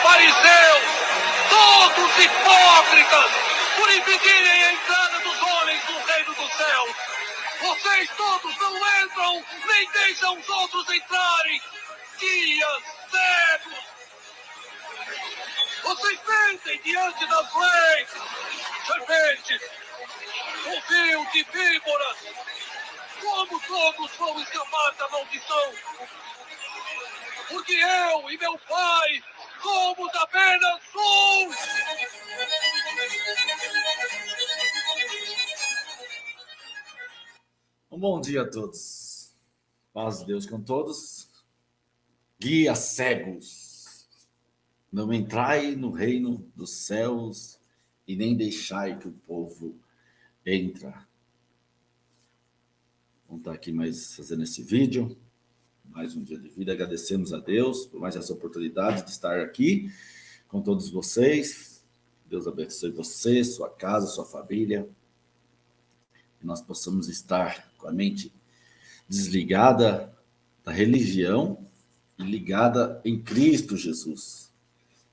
fariseus, todos hipócritas, por impedirem a entrada dos homens no reino dos céus. Vocês todos não entram, nem deixam os outros entrarem. Guias, cegos. Vocês mentem diante das leis. Serpentes, covil de víboras. Como todos vão escapar da maldição? Porque eu e meu pai somos apenas um. Um bom dia a todos. Paz de Deus com todos. Guia cegos. Não entrai no reino dos céus e nem deixai que o povo entre. Vamos estar aqui mais fazendo esse vídeo. Mais um dia de vida. Agradecemos a Deus por mais essa oportunidade de estar aqui com todos vocês. Deus abençoe você, sua casa, sua família. Que nós possamos estar com a mente desligada da religião e ligada em Cristo Jesus.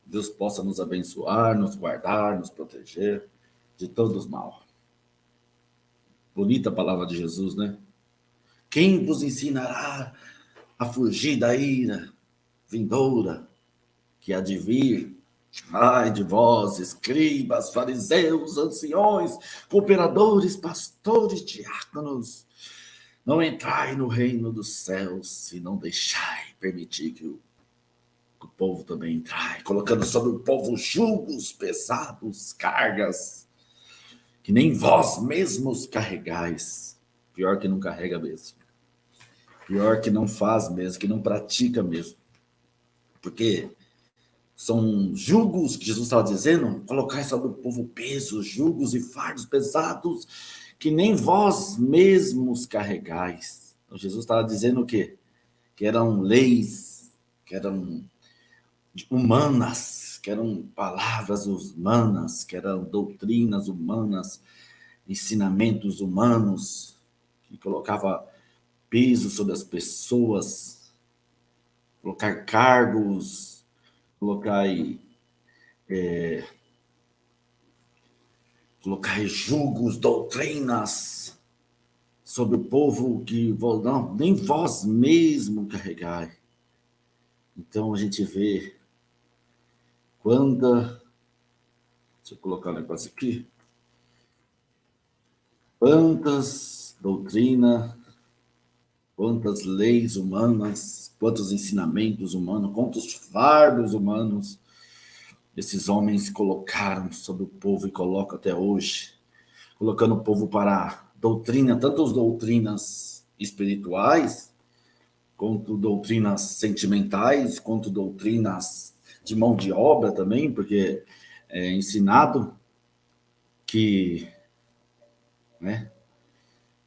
Deus possa nos abençoar, nos guardar, nos proteger de todo o mal. Bonita a palavra de Jesus, né? Quem vos ensinará a fugir da ira vindoura que há de vir? Ai de vós, escribas, fariseus, anciões, cooperadores, pastores, diáconos, não entrai no reino dos céus e não deixai permitir que o povo também entrai, colocando sobre o povo julgos pesados, cargas, que nem vós mesmos carregais. Pior que não carrega mesmo. Pior que não faz mesmo, que não pratica mesmo. Porque são julgos que Jesus estava dizendo, colocai sobre o povo pesos, julgos e fardos pesados, que nem vós mesmos carregais. Então, Jesus estava dizendo o quê? Que eram leis, que eram humanas, que eram palavras humanas, que eram doutrinas humanas, ensinamentos humanos, que colocava peso sobre as pessoas, colocar cargos, colocar julgos, doutrinas sobre o povo que não, nem vós mesmo carregai. Então a gente vê deixa eu colocar um negócio aqui, quantas doutrinas, quantas leis humanas, quantos ensinamentos humanos, quantos fardos humanos esses homens colocaram sobre o povo e colocam até hoje, colocando o povo para doutrina, tanto as doutrinas espirituais, quanto doutrinas sentimentais, quanto doutrinas de mão de obra também, porque é ensinado que, né,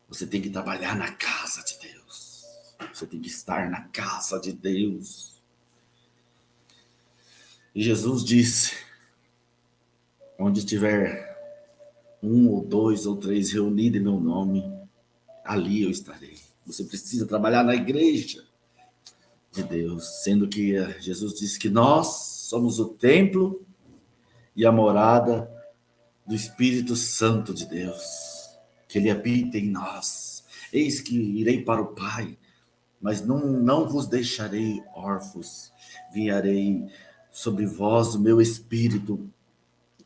você tem que trabalhar na casa de Deus, você tem que estar na casa de Deus. E Jesus disse, onde tiver 1 ou 2 ou 3 reunidos em meu nome, ali eu estarei. Você precisa trabalhar na igreja de Deus, sendo que Jesus disse que nós somos o templo e a morada do Espírito Santo de Deus, que ele habita em nós. Eis que irei para o Pai, mas não vos deixarei órfãos, enviarei sobre vós o meu Espírito,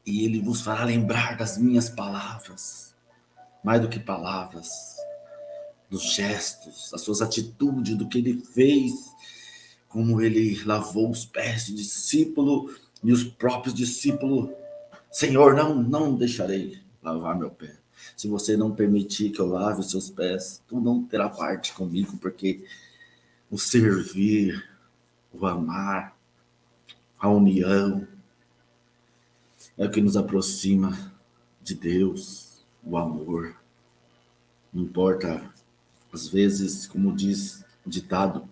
e ele vos fará lembrar das minhas palavras, mais do que palavras, dos gestos, das suas atitudes, do que ele fez, como ele lavou os pés do discípulo, e os próprios discípulos, Senhor, não deixarei lavar meu pé. Se você não permitir que eu lave os seus pés, tu não terá parte comigo, porque o servir, o amar, a união, é o que nos aproxima de Deus, o amor. Não importa, às vezes, como diz o ditado,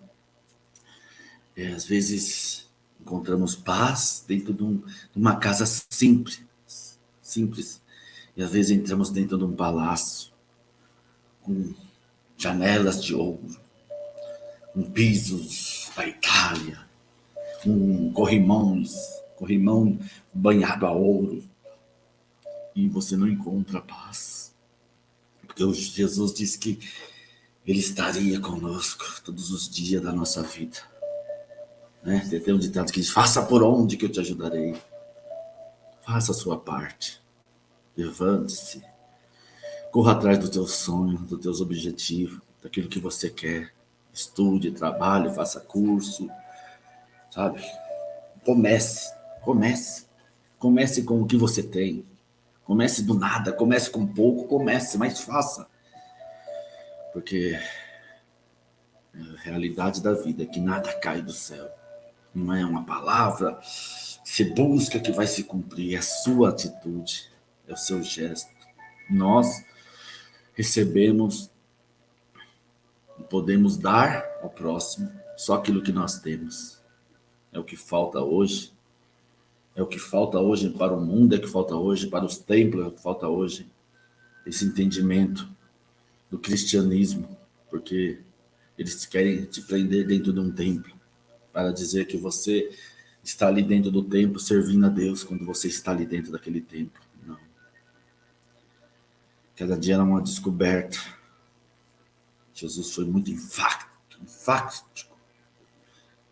às vezes encontramos paz dentro de uma casa simples, e às vezes entramos dentro de um palácio com janelas de ouro, com pisos da Itália, com corrimões corrimão banhado a ouro, e você não encontra paz. Porque Jesus disse que Ele estaria conosco todos os dias da nossa vida. Né? Tem um ditado que diz, faça por onde que eu te ajudarei. Faça a sua parte. Levante-se. Corra atrás do teu sonho, dos teus objetivos, daquilo que você quer. Estude, trabalhe, faça curso, sabe? Comece. Comece com o que você tem. Comece do nada, comece com pouco, comece, mas faça. Porque a realidade da vida é que nada cai do céu. Não é uma palavra que você busca que vai se cumprir, é a sua atitude, é o seu gesto. Nós recebemos e podemos dar ao próximo só aquilo que nós temos. É o que falta hoje. É o que falta hoje para o mundo, é o que falta hoje para os templos, é o que falta hoje. Esse entendimento do cristianismo, porque eles querem te prender dentro de um templo para dizer que você está ali dentro do templo servindo a Deus quando você está ali dentro daquele templo. Não. Cada dia era uma descoberta. Jesus foi muito enfático,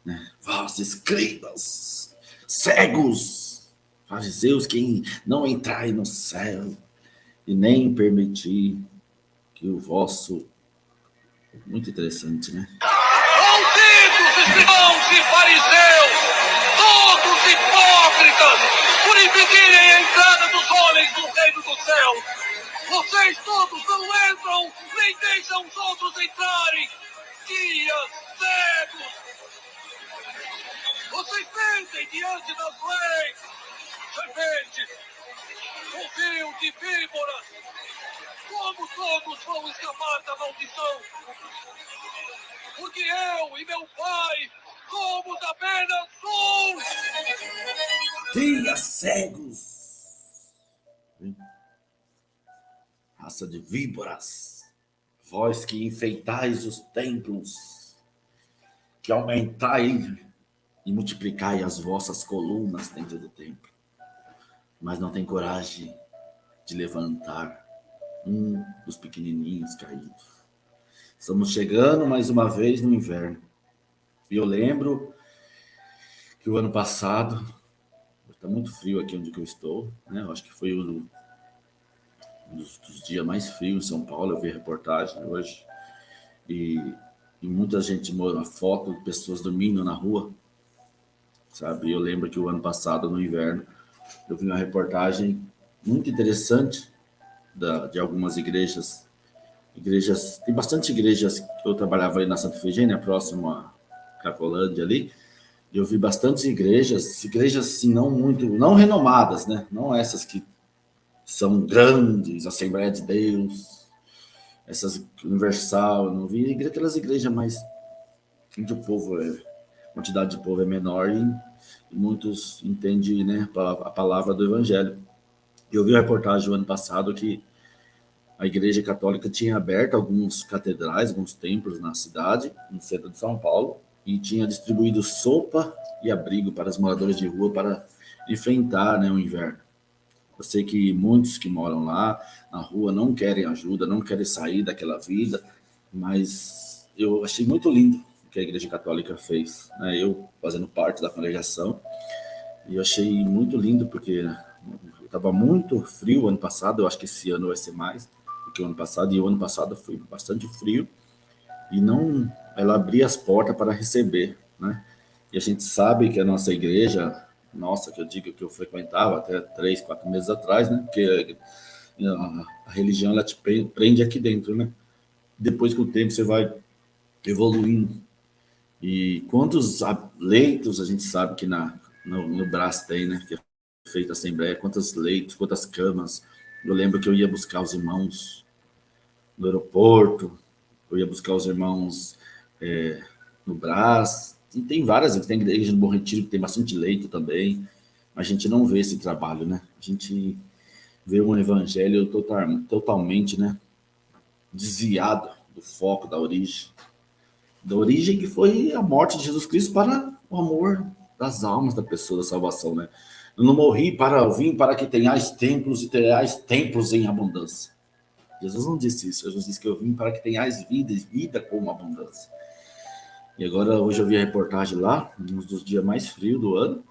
né? Vós, escribas, cegos, fariseus, que não entrai no céu e nem permitir que o vosso... Muito interessante, né? Malditos escribãos e fariseus, todos hipócritas, por impedirem a entrada dos homens no reino do céu. Vocês todos não entram, nem deixam os outros entrarem. Guias cegos. Vocês mentem diante das leis. Serpentes, fio de víboras. Como todos vão escapar da maldição? Porque eu e meu pai somos apenas um. Guias cegos, raça de víboras, vós que enfeitais os templos, que aumentai e multiplicai as vossas colunas dentro do templo, mas não tem coragem de levantar um dos pequenininhos caídos. Estamos chegando mais uma vez no inverno. E eu lembro que o ano passado, está muito frio aqui onde eu estou, né? Eu acho que foi um dos dias mais frios em São Paulo. Eu vi a reportagem hoje. E muita gente mora foto de pessoas dormindo na rua, sabe? Eu lembro que o ano passado, no inverno, eu vi uma reportagem muito interessante de algumas igrejas, tem bastante igrejas. Eu trabalhava ali na Santa Efigênia, próximo a Cracolândia ali, e eu vi bastantes igrejas assim, não renomadas, né? Não essas que são grandes, Assembleia de Deus, essas Universal. Eu não vi aquelas igrejas mais onde a quantidade de povo é menor e muitos entendem, né, a palavra do Evangelho. Eu vi uma reportagem o ano passado que a Igreja Católica tinha aberto alguns catedrais, alguns templos na cidade, no centro de São Paulo, e tinha distribuído sopa e abrigo para os moradores de rua para enfrentar, né, o inverno. Eu sei que muitos que moram lá na rua não querem ajuda, não querem sair daquela vida, mas eu achei muito lindo o que a Igreja Católica fez, né? Eu fazendo parte da congregação, e eu achei muito lindo porque estava muito frio ano passado. Eu acho que esse ano vai ser mais do que o ano passado, e o ano passado foi bastante frio, e não, ela abria as portas para receber, né? E a gente sabe que a nossa igreja, nossa, que eu digo que eu frequentava até 3, 4 meses atrás, né? Porque a religião, ela te prende aqui dentro, né? Depois, com o tempo, você vai evoluindo. E quantos leitos a gente sabe que no Brás tem, né? Que é feita a Assembleia, quantos leitos, quantas camas. Eu lembro que eu ia buscar os irmãos no aeroporto, eu ia buscar os irmãos no Brás, e tem várias, tem igreja no Bom Retiro que tem bastante leito também, mas a gente não vê esse trabalho, né? A gente vê um evangelho totalmente, né, desviado do foco da origem que foi a morte de Jesus Cristo para o amor das almas da pessoa, da salvação, né? Eu não morri para vir para que tenhais templos e tenhais templos em abundância. Jesus não disse isso. Jesus disse que eu vim para que tenhais vida e vida com abundância. E agora, hoje eu vi a reportagem lá, um dos dias mais frios do ano,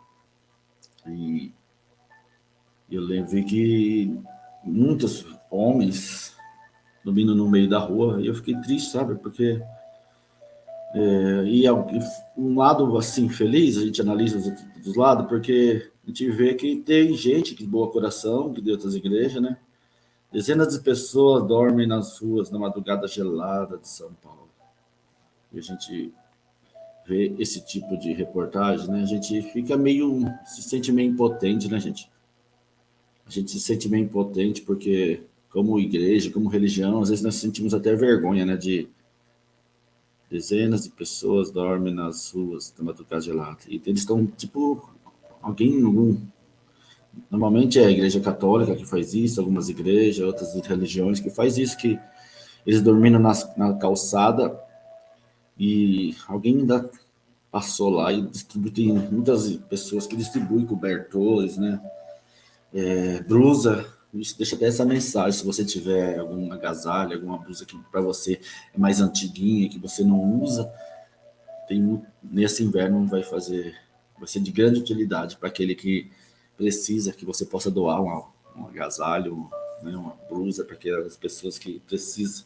e eu vi que muitos homens dormindo no meio da rua, e eu fiquei triste, sabe? Porque um lado assim feliz, a gente analisa os lados, porque a gente vê que tem gente de boa coração, que de outras igrejas, né? Dezenas de pessoas dormem nas ruas na madrugada gelada de São Paulo. E a gente vê esse tipo de reportagem, né? A gente fica meio, se sente meio impotente, né, gente? A gente se sente meio impotente porque, como igreja, como religião, às vezes nós sentimos até vergonha, né? De dezenas de pessoas dormem nas ruas na madrugada gelada. E eles estão, tipo, normalmente é a igreja católica que faz isso, algumas igrejas, outras religiões que faz isso, que eles dormindo na calçada e alguém ainda passou lá e distribui, tem muitas pessoas que distribuem cobertores, né? Blusa, isso deixa até essa mensagem, se você tiver alguma agasalho, alguma blusa que para você é mais antiguinha, que você não usa, nesse inverno vai ser de grande utilidade para aquele que precisa, que você possa doar um agasalho, né, uma blusa para aquelas pessoas que precisam.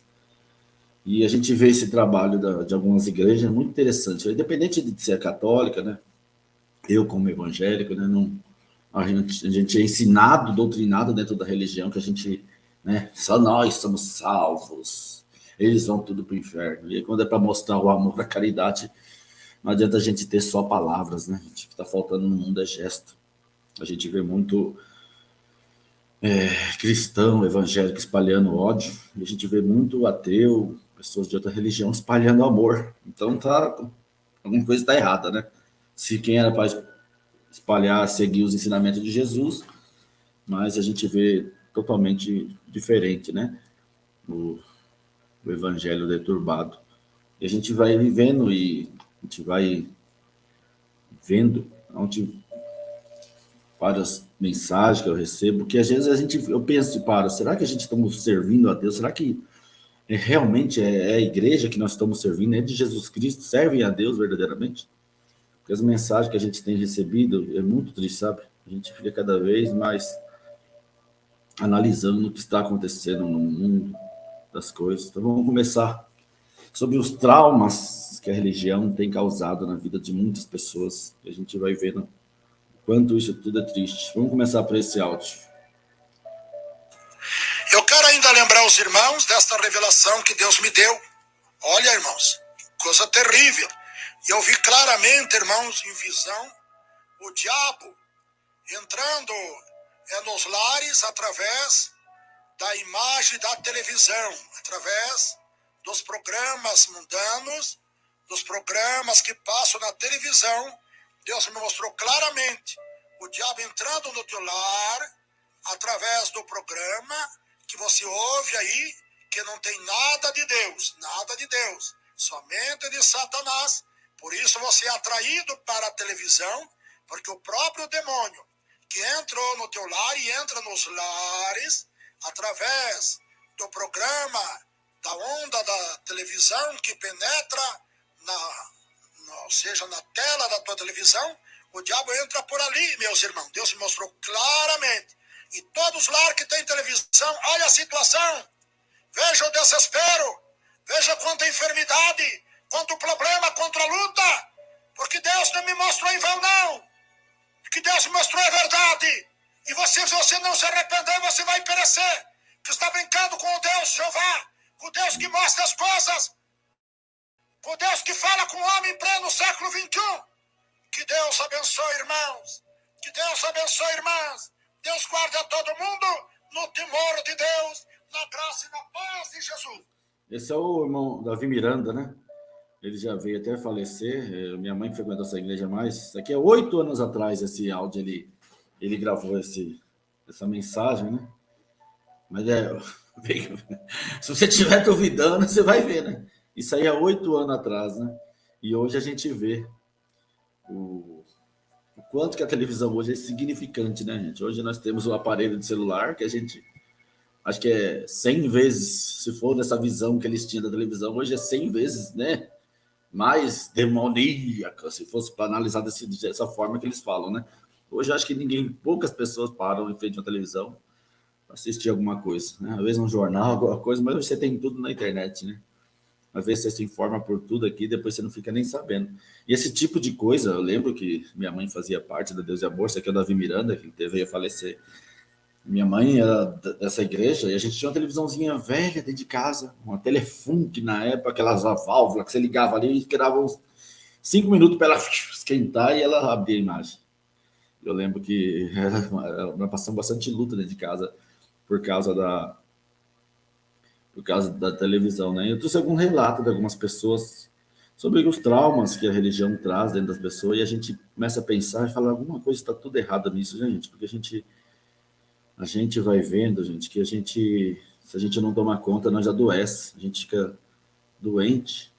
E a gente vê esse trabalho de algumas igrejas muito interessante, independente de ser católica, né? Eu como evangélico, né, não, a gente é ensinado, doutrinado dentro da religião que a gente, né, só nós somos salvos, eles vão tudo para o inferno. E aí, quando é para mostrar o amor, a caridade, não adianta a gente ter só palavras, né? O que está faltando no mundo é gesto. A gente vê muito cristão, evangélico espalhando ódio, e a gente vê muito ateu, pessoas de outra religião espalhando amor. Então alguma coisa está errada, né? Se quem era para espalhar, seguir os ensinamentos de Jesus, mas a gente vê totalmente diferente, né? O evangelho deturbado. E a gente vai vivendo e a gente vai vendo onde várias mensagens que eu recebo, que às vezes eu penso, será que a gente estamos servindo a Deus? Será que realmente é a igreja que nós estamos servindo? É de Jesus Cristo? Servem a Deus verdadeiramente? Porque as mensagens que a gente tem recebido é muito triste, sabe? A gente fica cada vez mais analisando o que está acontecendo no mundo, das coisas. Então vamos começar sobre os traumas que a religião tem causado na vida de muitas pessoas. E a gente vai vendo quanto isso tudo é triste. Vamos começar por esse áudio. Eu quero ainda lembrar os irmãos desta revelação que Deus me deu. Olha, irmãos, coisa terrível. E eu vi claramente, irmãos, em visão, o diabo entrando nos lares através da imagem da televisão, através dos programas mundanos, dos programas que passam na televisão. Deus me mostrou claramente o diabo entrando no teu lar através do programa que você ouve aí, que não tem nada de Deus, somente de Satanás. Por isso você é atraído para a televisão, porque o próprio demônio que entrou no teu lar e entra nos lares através do programa, da onda da televisão que penetra ou seja, na tela da tua televisão, o diabo entra por ali, meus irmãos. Deus me mostrou claramente. E todos os lares que têm televisão, olha a situação. Veja o desespero. Veja quanta enfermidade, quanto problema, quanta luta. Porque Deus não me mostrou em vão, não. O que Deus me mostrou é verdade. E se você não se arrepender, você vai perecer. Que está brincando com o Deus Jeová, com o Deus que mostra as coisas, com o Deus que fala com o homem em pleno século XXI. Que Deus abençoe, irmãos. Que Deus abençoe, irmãs. Deus guarde a todo mundo no temor de Deus, na graça e na paz de Jesus. Esse é o irmão Davi Miranda, né? Ele já veio até falecer. Minha mãe frequentou essa igreja mais. Isso aqui é 8 anos atrás, esse áudio. Ele gravou essa mensagem, né? Mas se você estiver duvidando, você vai ver, né? Isso aí é 8 anos atrás, né? E hoje a gente vê O quanto que a televisão hoje é significante, né, gente? Hoje nós temos o aparelho de celular que a gente, acho que é 100 vezes, se for dessa visão que eles tinham da televisão, hoje é 100 vezes, né? Mais demoníaca, se fosse para analisar dessa forma que eles falam, né? Hoje acho que poucas pessoas param em frente à televisão para assistir alguma coisa, né? Às vezes um jornal, alguma coisa, mas hoje você tem tudo na internet, né? Às vezes você se informa por tudo aqui, depois você não fica nem sabendo. E esse tipo de coisa, eu lembro que minha mãe fazia parte da Deus e Amor, isso aqui é o Davi Miranda, que veio a falecer. Minha mãe era dessa igreja e a gente tinha uma televisãozinha velha dentro de casa, uma Telefunk na época, aquelas válvulas que você ligava ali e quedava uns 5 minutos para ela esquentar e ela abria a imagem. Eu lembro que nós passamos bastante luta dentro de casa por causa da televisão, né? Eu trouxe algum relato de algumas pessoas sobre os traumas que a religião traz dentro das pessoas e a gente começa a pensar e falar alguma coisa está tudo errado nisso, gente, porque a gente vai vendo, gente, que se a gente não tomar conta, nós adoece, a gente fica doente,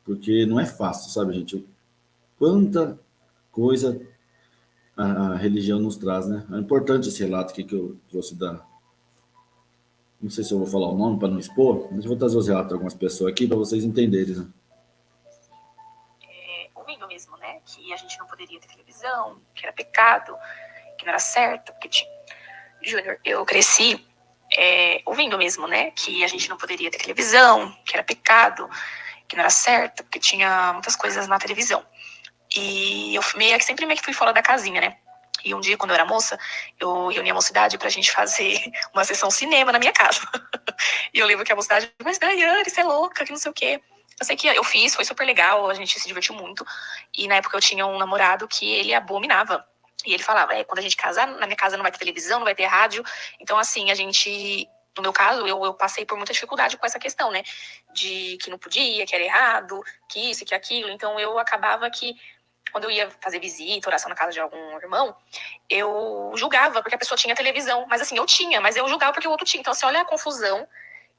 porque não é fácil, sabe, gente? Quanta coisa a religião nos traz, né? É importante esse relato aqui que eu trouxe da. Não sei se eu vou falar o nome para não expor, mas eu vou trazer os relatos de algumas pessoas aqui para vocês entenderem, né? Ouvindo mesmo, né? Que a gente não poderia ter televisão, que era pecado, que não era certo, porque tinha. Júnior, eu cresci ouvindo mesmo, né? Que a gente não poderia ter televisão, que era pecado, que não era certo, porque tinha muitas coisas na televisão. E eu sempre meio que fui fora da casinha, né? E um dia, quando eu era moça, eu reuni a mocidade pra gente fazer uma sessão cinema na minha casa. E eu lembro que a mocidade, mas Daiane, você é louca, que não sei o quê. Eu sei que eu fiz, foi super legal, a gente se divertiu muito. E na época eu tinha um namorado que ele abominava. E ele falava, quando a gente casar, na minha casa não vai ter televisão, não vai ter rádio. Então, assim, a gente... No meu caso, eu passei por muita dificuldade com essa questão, né? De que não podia, que era errado, que isso, que aquilo. Então, eu acabava que, quando eu ia fazer visita, oração na casa de algum irmão, eu julgava porque a pessoa tinha televisão. Mas, assim, eu tinha, mas eu julgava porque o outro tinha. Então, assim, olha a confusão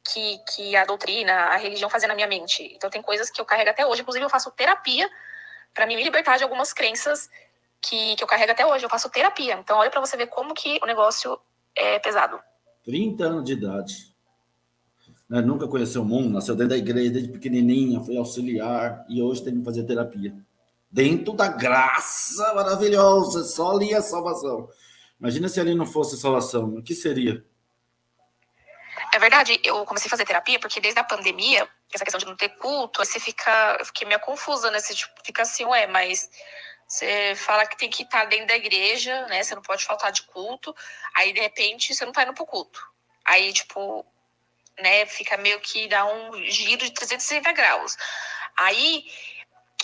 que a doutrina, a religião fazia na minha mente. Então, tem coisas que eu carrego até hoje. Inclusive, eu faço terapia para me libertar de algumas crenças que eu carrego até hoje. Eu faço terapia. Então, olha para você ver como que o negócio é pesado. 30 anos de idade. Né? Nunca conheceu o mundo, nasceu dentro da igreja, desde pequenininha, foi auxiliar e hoje tem que fazer terapia. Dentro da graça maravilhosa, só ali a salvação. Imagina se ali não fosse salvação, o que seria? É verdade, eu comecei a fazer terapia porque desde a pandemia, essa questão de não ter culto, eu fiquei meio confusa, né? Você fica assim, mas você fala que tem que estar dentro da igreja, né? Você não pode faltar de culto. Aí, de repente, você não tá indo pro culto. Aí, né? Fica meio que dá um giro de 360 graus. Aí,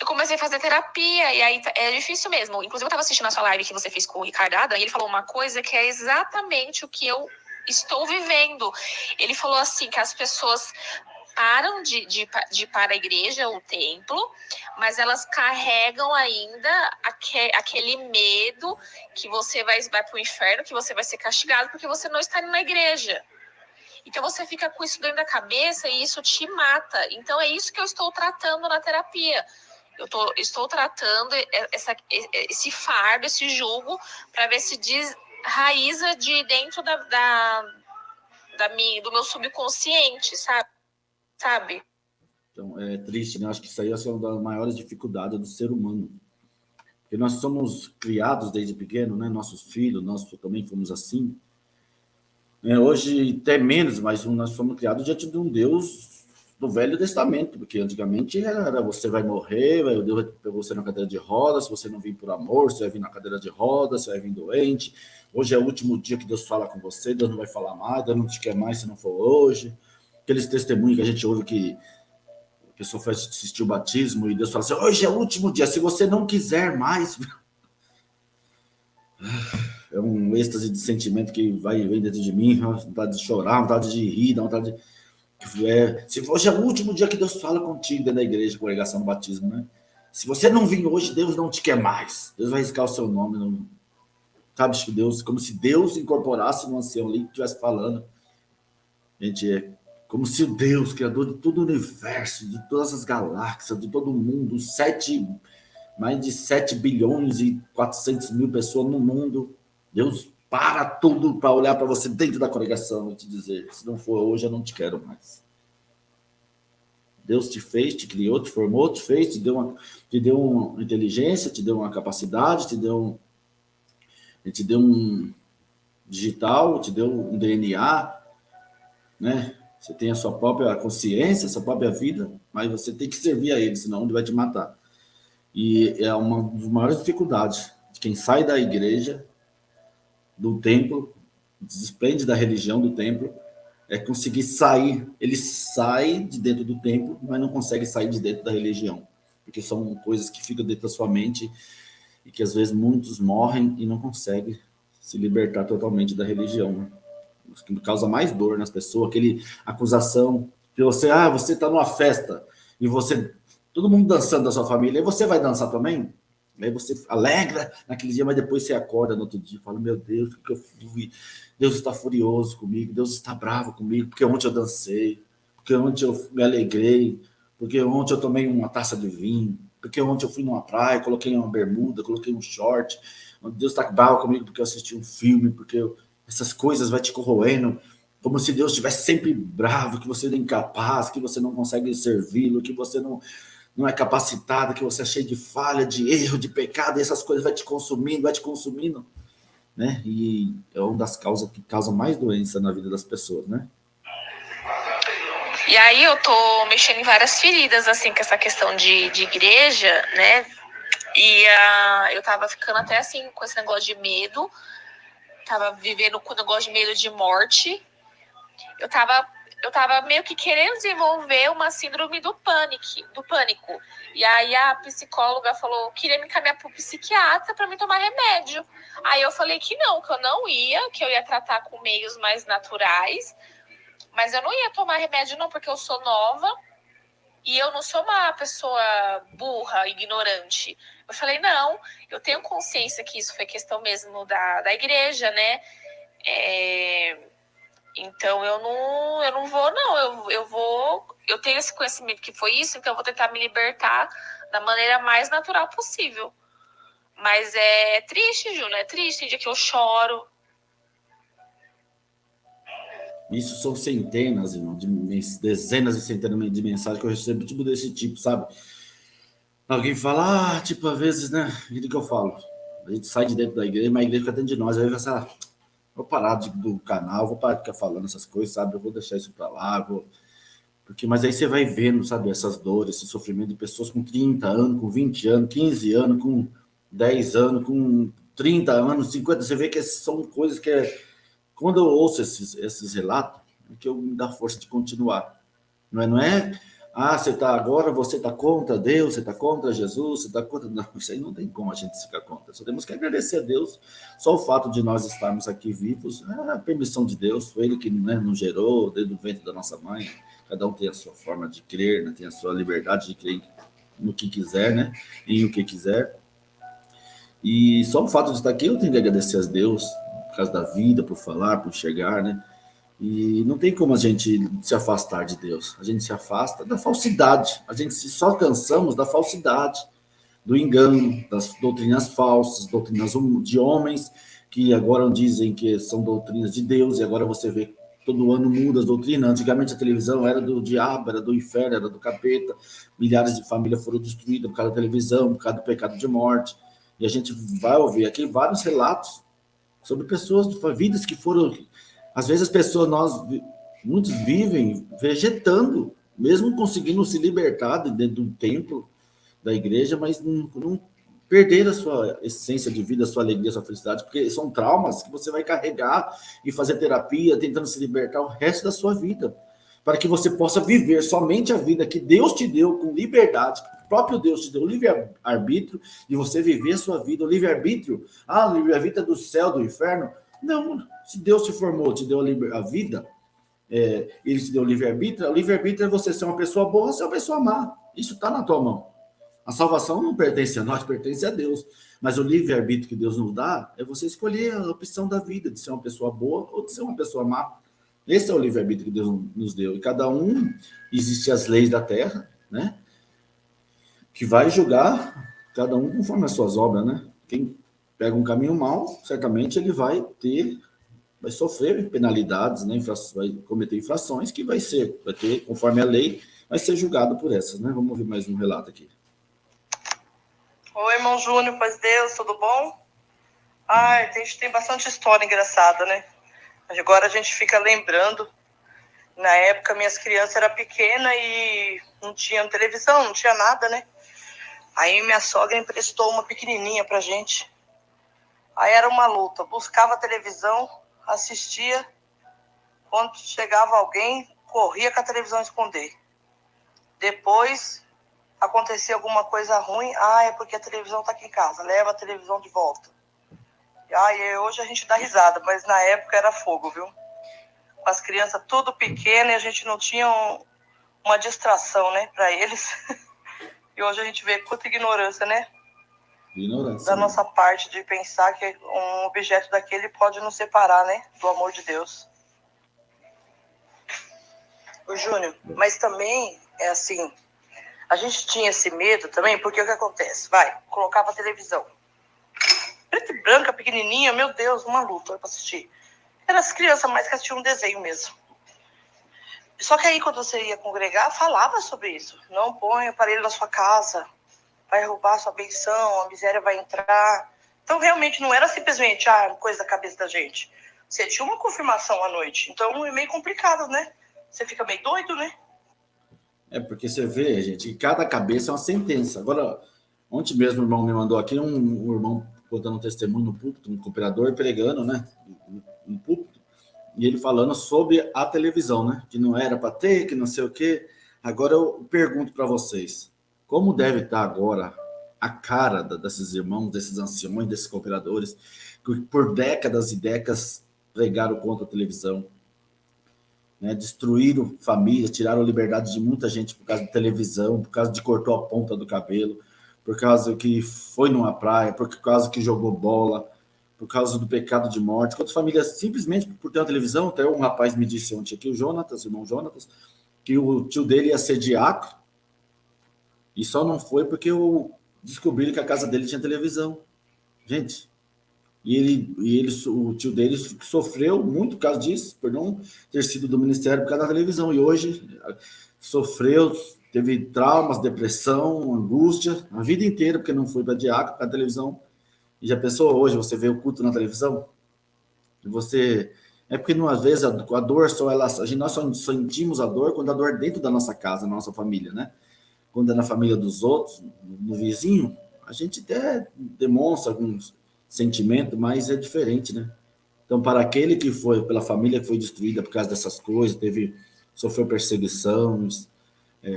eu comecei a fazer terapia e aí é difícil mesmo. Inclusive, eu tava assistindo a sua live que você fez com o Ricardo Adam e ele falou uma coisa que é exatamente o que eu estou vivendo. Ele falou assim, que as pessoas param de ir para a igreja, o templo, mas elas carregam ainda aquele medo que você vai para o inferno, que você vai ser castigado porque você não está indo na igreja. Então você fica com isso dentro da cabeça e isso te mata. Então é isso que eu estou tratando na terapia. Estou tratando esse fardo, esse jugo, para ver se desraiza de dentro do meu subconsciente, sabe? Então, é triste, né? Acho que isso aí é uma das maiores dificuldades do ser humano. Porque nós somos criados desde pequeno, né? Nossos filhos, nós também fomos assim. Hoje, até menos, mas nós fomos criados diante de um Deus do Velho Testamento, porque antigamente era você vai morrer, Deus vai pegar você na cadeira de rodas, se você não vir por amor, você vai vir na cadeira de rodas, você vai vir doente. Hoje é o último dia que Deus fala com você, Deus não vai falar mais, Deus não te quer mais se não for hoje. Aqueles testemunhos que a gente ouve que a pessoa foi assistir o batismo e Deus fala assim, hoje é o último dia, se você não quiser mais... É um êxtase de sentimento que vai e vem dentro de mim, vontade de chorar, vontade de rir, vontade de... Se hoje é o último dia que Deus fala contigo dentro da igreja, congregação do batismo, né? Se você não vir hoje, Deus não te quer mais. Deus vai riscar o seu nome. Não... Sabe que Deus, como se Deus incorporasse no ancião ali que estivesse falando. Gente, é como se o Deus, criador de todo o universo, de todas as galáxias, de todo o mundo, os 7 mais de 7 bilhões e 400 mil pessoas no mundo. Deus para tudo para olhar para você dentro da congregação e te dizer, se não for hoje, eu não te quero mais. Deus te fez, te criou, te formou, te fez, te deu uma inteligência, te deu uma capacidade, te deu um digital, te deu um DNA, né? Você tem a sua própria consciência, a sua própria vida, mas você tem que servir a ele, senão ele vai te matar. E é uma das maiores dificuldades de quem sai da igreja, do templo, desprende da religião do templo, é conseguir sair. Ele sai de dentro do templo, mas não consegue sair de dentro da religião, porque são coisas que ficam dentro da sua mente e que às vezes muitos morrem e não conseguem se libertar totalmente da religião, né? O que causa mais dor nas pessoas, aquele acusação que você está numa festa e todo mundo dançando da sua família, e você vai dançar também? Aí você alegra naquele dia, mas depois você acorda no outro dia e fala, meu Deus, o que eu fui? Deus está furioso comigo, Deus está bravo comigo, porque ontem eu dancei, porque ontem eu me alegrei, porque ontem eu tomei uma taça de vinho, porque ontem eu fui numa praia, coloquei uma bermuda, coloquei um short, Deus está bravo comigo porque eu assisti um filme, essas coisas vai te corroendo, como se Deus estivesse sempre bravo, que você é incapaz, que você não consegue servi-lo, que você não é capacitado, que você é cheio de falha, de erro, de pecado, e essas coisas vai te consumindo, né? E é uma das causas que causa mais doença na vida das pessoas, né? E aí eu tô mexendo em várias feridas, assim, com essa questão de igreja, né? E eu tava ficando até, assim, com esse negócio de medo. Tava vivendo com o negócio de medo de morte. Eu tava meio que querendo desenvolver uma síndrome do pânico. E aí a psicóloga falou, queria me encaminhar pro psiquiatra para me tomar remédio. Aí eu falei que eu não ia, que eu ia tratar com meios mais naturais. Mas eu não ia tomar remédio não, porque eu sou nova e eu não sou uma pessoa burra, ignorante. Eu falei, não, eu tenho consciência que isso foi questão mesmo da igreja, né? Então eu não vou, não. Eu tenho esse conhecimento que foi isso, então eu vou tentar me libertar da maneira mais natural possível. Mas é triste, Júnior, é triste. Tem dia que eu choro. Isso são centenas, irmão, dezenas e centenas de mensagens que eu recebo, tipo desse tipo, sabe? Alguém fala, tipo, às vezes, né? O que eu falo? A gente sai de dentro da igreja, mas a igreja fica dentro de nós. Aí vai pensar, vou parar do canal, vou parar de ficar falando essas coisas, sabe? Eu vou deixar isso pra lá, mas aí você vai vendo, sabe, essas dores, esse sofrimento de pessoas com 30 anos, com 20 anos, 15 anos, com 10 anos, com 30 anos, 50, você vê que são coisas que quando eu ouço esses relatos, é que eu me dá força de continuar. Não é você está contra Deus, você está contra Jesus, você está contra... Não, isso aí não tem como a gente ficar contra. Só temos que agradecer a Deus. Só o fato de nós estarmos aqui vivos é a permissão de Deus. Foi Ele que, né, nos gerou desde o ventre da nossa mãe. Cada um tem a sua forma de crer, né, tem a sua liberdade de crer no que quiser, né, em o que quiser. E só o fato de estar aqui, eu tenho que agradecer a Deus por causa da vida, por falar, por enxergar, né? E não tem como a gente se afastar de Deus. A gente se afasta da falsidade. A gente só cansamos da falsidade, do engano, das doutrinas falsas, doutrinas de homens, que agora dizem que são doutrinas de Deus, e agora você vê todo ano muda as doutrinas. Antigamente a televisão era do diabo, era do inferno, era do capeta. Milhares de famílias foram destruídas por causa da televisão, por causa do pecado de morte. E a gente vai ouvir aqui vários relatos sobre pessoas, vidas que foram... Às vezes as pessoas, muitos vivem vegetando, mesmo conseguindo se libertar dentro do templo, da igreja, mas não perder a sua essência de vida, a sua alegria, a sua felicidade, porque são traumas que você vai carregar e fazer terapia, tentando se libertar o resto da sua vida, para que você possa viver somente a vida que Deus te deu com liberdade, que o próprio Deus te deu o livre-arbítrio, de você viver a sua vida, o livre-arbítrio, o livre-arbítrio é do céu, do inferno. Não, se Deus te formou, te deu a vida, Ele te deu o livre-arbítrio é você ser uma pessoa boa ou ser uma pessoa má. Isso está na tua mão. A salvação não pertence a nós, pertence a Deus. Mas o livre-arbítrio que Deus nos dá é você escolher a opção da vida, de ser uma pessoa boa ou de ser uma pessoa má. Esse é o livre-arbítrio que Deus nos deu. E cada um, existem as leis da terra, né? Que vai julgar Cada um conforme as suas obras, né? Quem pega um caminho mau, certamente ele vai sofrer penalidades, né? Vai cometer infrações que vai ter, conforme a lei, vai ser julgado por essas, né? Vamos ouvir mais um relato aqui. Oi, irmão Júnior, paz de Deus, tudo bom? Ai, a gente tem bastante história engraçada, né? Agora a gente fica lembrando. Na época, minhas crianças eram pequenas e não tinha televisão, não tinha nada, né? Aí minha sogra emprestou uma pequenininha pra gente. Aí era uma luta. Buscava a televisão, assistia. Quando chegava alguém, corria com a televisão esconder. Depois, acontecia alguma coisa ruim. É porque a televisão tá aqui em casa. Leva a televisão de volta. E hoje a gente dá risada, mas na época era fogo, viu? Com as crianças tudo pequeno e a gente não tinha uma distração, né, para eles. E hoje a gente vê quanta ignorância, né? Ignorância. Da nossa parte de pensar que um objeto daquele pode nos separar, né, do amor de Deus. Ô, Júnior, mas também é assim, a gente tinha esse medo também, porque o que acontece? Colocava a televisão. Preta e branca, pequenininha, meu Deus, uma luta para assistir. Eram as crianças mais que assistiam um desenho mesmo. Só que aí, quando você ia congregar, falava sobre isso. Não põe aparelho na sua casa, vai roubar sua benção, a miséria vai entrar. Então, realmente, não era simplesmente coisa da cabeça da gente. Você tinha uma confirmação à noite. Então, é meio complicado, né? Você fica meio doido, né? É porque você vê, gente, que cada cabeça é uma sentença. Agora, ontem mesmo o irmão me mandou aqui um irmão contando um testemunho no púlpito, um cooperador pregando, né? No púlpito, e ele falando sobre a televisão, né? Que não era para ter, que não sei o quê. Agora eu pergunto para vocês, como deve estar agora a cara desses irmãos, desses anciões, desses cooperadores, que por décadas e décadas pregaram contra a televisão, né? Destruíram famílias, tiraram a liberdade de muita gente por causa de televisão, por causa de cortou a ponta do cabelo, por causa que foi numa praia, por causa que jogou bola, por causa do pecado de morte. Quantas famílias, simplesmente por ter uma televisão, até um rapaz me disse ontem aqui, o irmão Jonatas, que o tio dele ia ser diácono, e só não foi porque descobriram que a casa dele tinha televisão. Gente, o tio dele sofreu muito por causa disso, por não ter sido do ministério por causa da televisão, e hoje sofreu, teve traumas, depressão, angústia, a vida inteira, porque não foi para diácono, por causa da televisão. E já pensou, hoje você vê o culto na televisão? E você... É porque, às vezes, a dor nós só sentimos a dor quando a dor é dentro da nossa casa, na nossa família, né? Quando é na família dos outros, no vizinho, a gente até demonstra alguns sentimentos, mas é diferente, né? Então, para aquele que foi, pela família que foi destruída por causa dessas coisas, sofreu perseguição,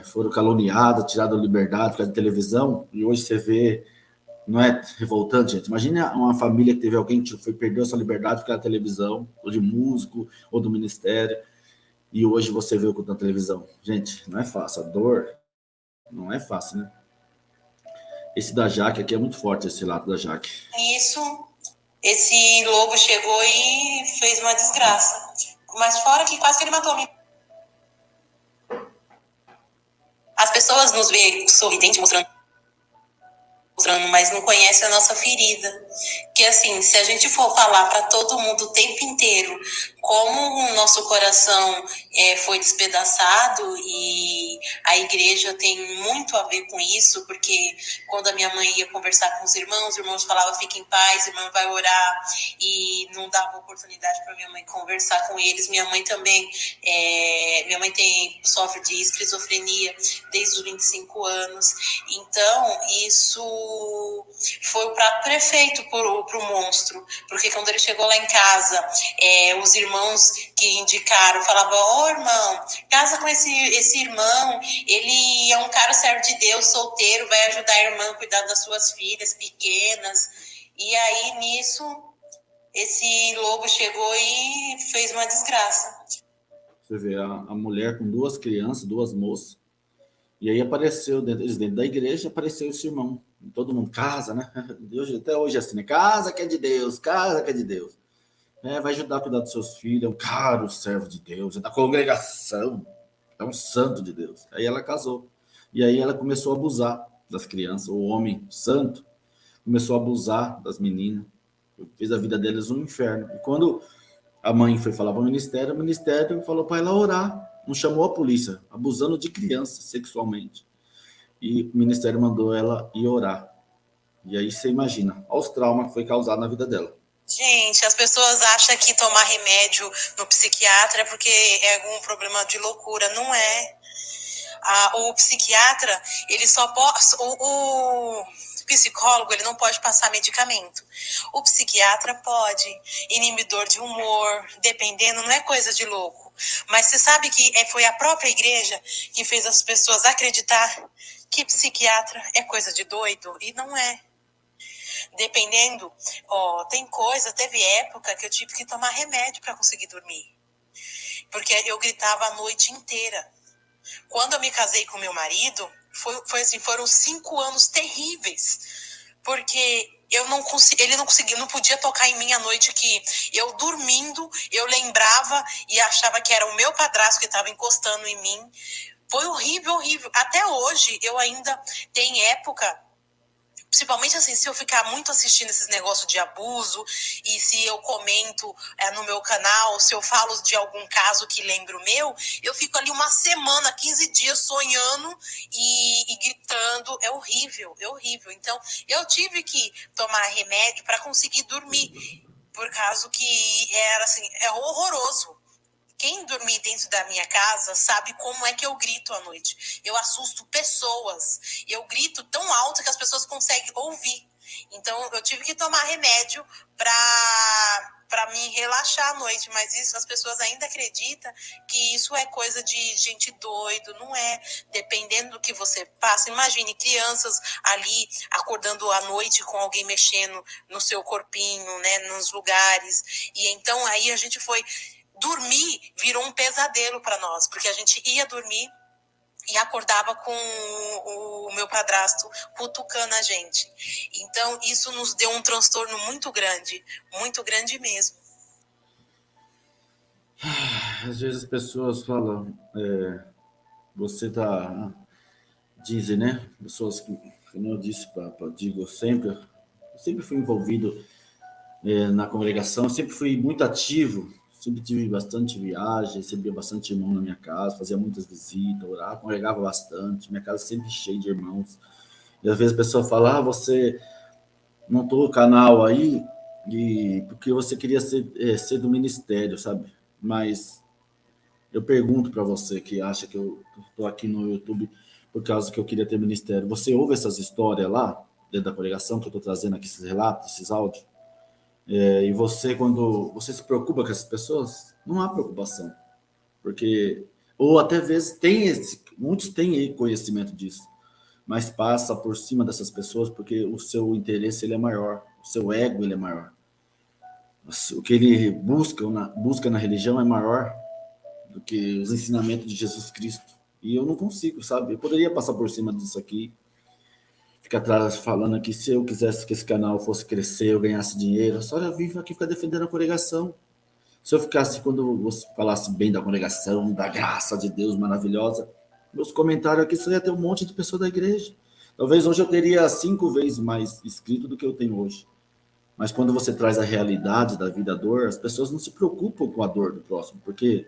foram caluniados, tirados a liberdade por causa da televisão, e hoje você vê. Não é revoltante, gente? Imagina uma família que teve alguém que perdeu a sua liberdade por causa da televisão, ou de músico, ou do ministério, e hoje você vê o culto na televisão. Gente, não é fácil. A dor não é fácil, né? Esse da Jaque aqui é muito forte, esse lado da Jaque. Isso, esse lobo chegou e fez uma desgraça. Mas fora que quase que ele matou a minha. As pessoas nos veem sorridente, mostrando, mas não conhece a nossa ferida. Que assim, se a gente for falar para todo mundo o tempo inteiro como o nosso coração foi despedaçado, e a igreja tem muito a ver com isso, porque quando a minha mãe ia conversar com os irmãos falavam, fica em paz, irmã vai orar, e não dava oportunidade para minha mãe conversar com eles. Minha mãe também, sofre de esquizofrenia desde os 25 anos, então isso foi o prato perfeito pro monstro, porque quando ele chegou lá em casa, os irmãos que indicaram falavam, irmão, casa com esse irmão, ele é um cara servo de Deus, solteiro, vai ajudar a irmã a cuidar das suas filhas pequenas. E aí, nisso, esse lobo chegou e fez uma desgraça. Você vê a mulher com duas crianças, duas moças, e aí apareceu, dentro da igreja, apareceu esse irmão. Todo mundo, casa, né? Deus, até hoje é assim, né? Casa que é de Deus, casa que é de Deus. Vai ajudar a cuidar dos seus filhos, é um caro servo de Deus, é da congregação, é um santo de Deus. Aí ela casou. E aí ela começou a abusar. das crianças. O homem santo começou a abusar das meninas, fez a vida delas um inferno. E quando a mãe foi falar para o ministério falou para ela orar, não chamou a polícia, abusando de crianças sexualmente. E o ministério mandou ela ir orar. E aí você imagina, olha os traumas que foi causado na vida dela. Gente, as pessoas acham que tomar remédio no psiquiatra é porque é algum problema de loucura. Não é. O psiquiatra, ele só pode... O psicólogo, ele não pode passar medicamento. O psiquiatra pode. Inibidor de humor, dependendo, não é coisa de louco. Mas você sabe que foi a própria igreja que fez as pessoas acreditar que psiquiatra é coisa de doido, e não é. Dependendo, teve época que eu tive que tomar remédio para conseguir dormir. Porque eu gritava a noite inteira. Quando eu me casei com meu marido, foram 5 anos terríveis. Porque ele não podia tocar em mim à noite, que eu dormindo, eu lembrava e achava que era o meu padrasto que estava encostando em mim. Foi horrível, horrível. Até hoje, eu ainda tenho época... Principalmente assim, se eu ficar muito assistindo esses negócios de abuso, e se eu comento no meu canal, se eu falo de algum caso que lembro meu, eu fico ali uma semana, 15 dias sonhando e gritando. É horrível, é horrível. Então, eu tive que tomar remédio para conseguir dormir, por causa que era assim, é horroroso. Quem dormir dentro da minha casa sabe como é que eu grito à noite. Eu assusto pessoas. Eu grito tão alto que as pessoas conseguem ouvir. Então, eu tive que tomar remédio para me relaxar à noite. Mas isso, as pessoas ainda acreditam que isso é coisa de gente doido. Não é. Dependendo do que você passa. Imagine crianças ali acordando à noite com alguém mexendo no seu corpinho, né, nos lugares. E então, aí a gente foi... Dormir virou um pesadelo para nós, porque a gente ia dormir e acordava com o meu padrasto cutucando a gente. Então, isso nos deu um transtorno muito grande mesmo. Às vezes as pessoas falam, você tá... Dizem, né? Pessoas que, como eu disse, digo sempre, eu sempre fui envolvido na congregação, sempre fui muito ativo, sempre tive bastante viagem, recebia bastante irmão na minha casa, fazia muitas visitas, orava, congregava bastante, minha casa sempre cheia de irmãos. E às vezes a pessoa fala, você montou o canal aí porque você queria ser do ministério, sabe? Mas eu pergunto para você que acha que eu estou aqui no YouTube por causa que eu queria ter ministério, você ouve essas histórias lá, dentro da congregação, que eu estou trazendo aqui esses relatos, esses áudios? E você, quando você se preocupa com essas pessoas, não há preocupação. Porque, ou até vezes, muitos têm conhecimento disso, mas passa por cima dessas pessoas porque o seu interesse ele é maior, o seu ego ele é maior. O que ele busca na religião é maior do que os ensinamentos de Jesus Cristo. E eu não consigo, sabe? Eu poderia passar por cima disso aqui, ficar atrás falando aqui, se eu quisesse que esse canal fosse crescer, eu ganhasse dinheiro, só eu vim aqui ficar defendendo a congregação. Se eu ficasse, quando você falasse bem da congregação, da graça de Deus maravilhosa, meus comentários aqui só ia ter um monte de pessoa da igreja. Talvez hoje eu teria 5 vezes mais inscrito do que eu tenho hoje. Mas quando você traz a realidade da vida, a dor, as pessoas não se preocupam com a dor do próximo, porque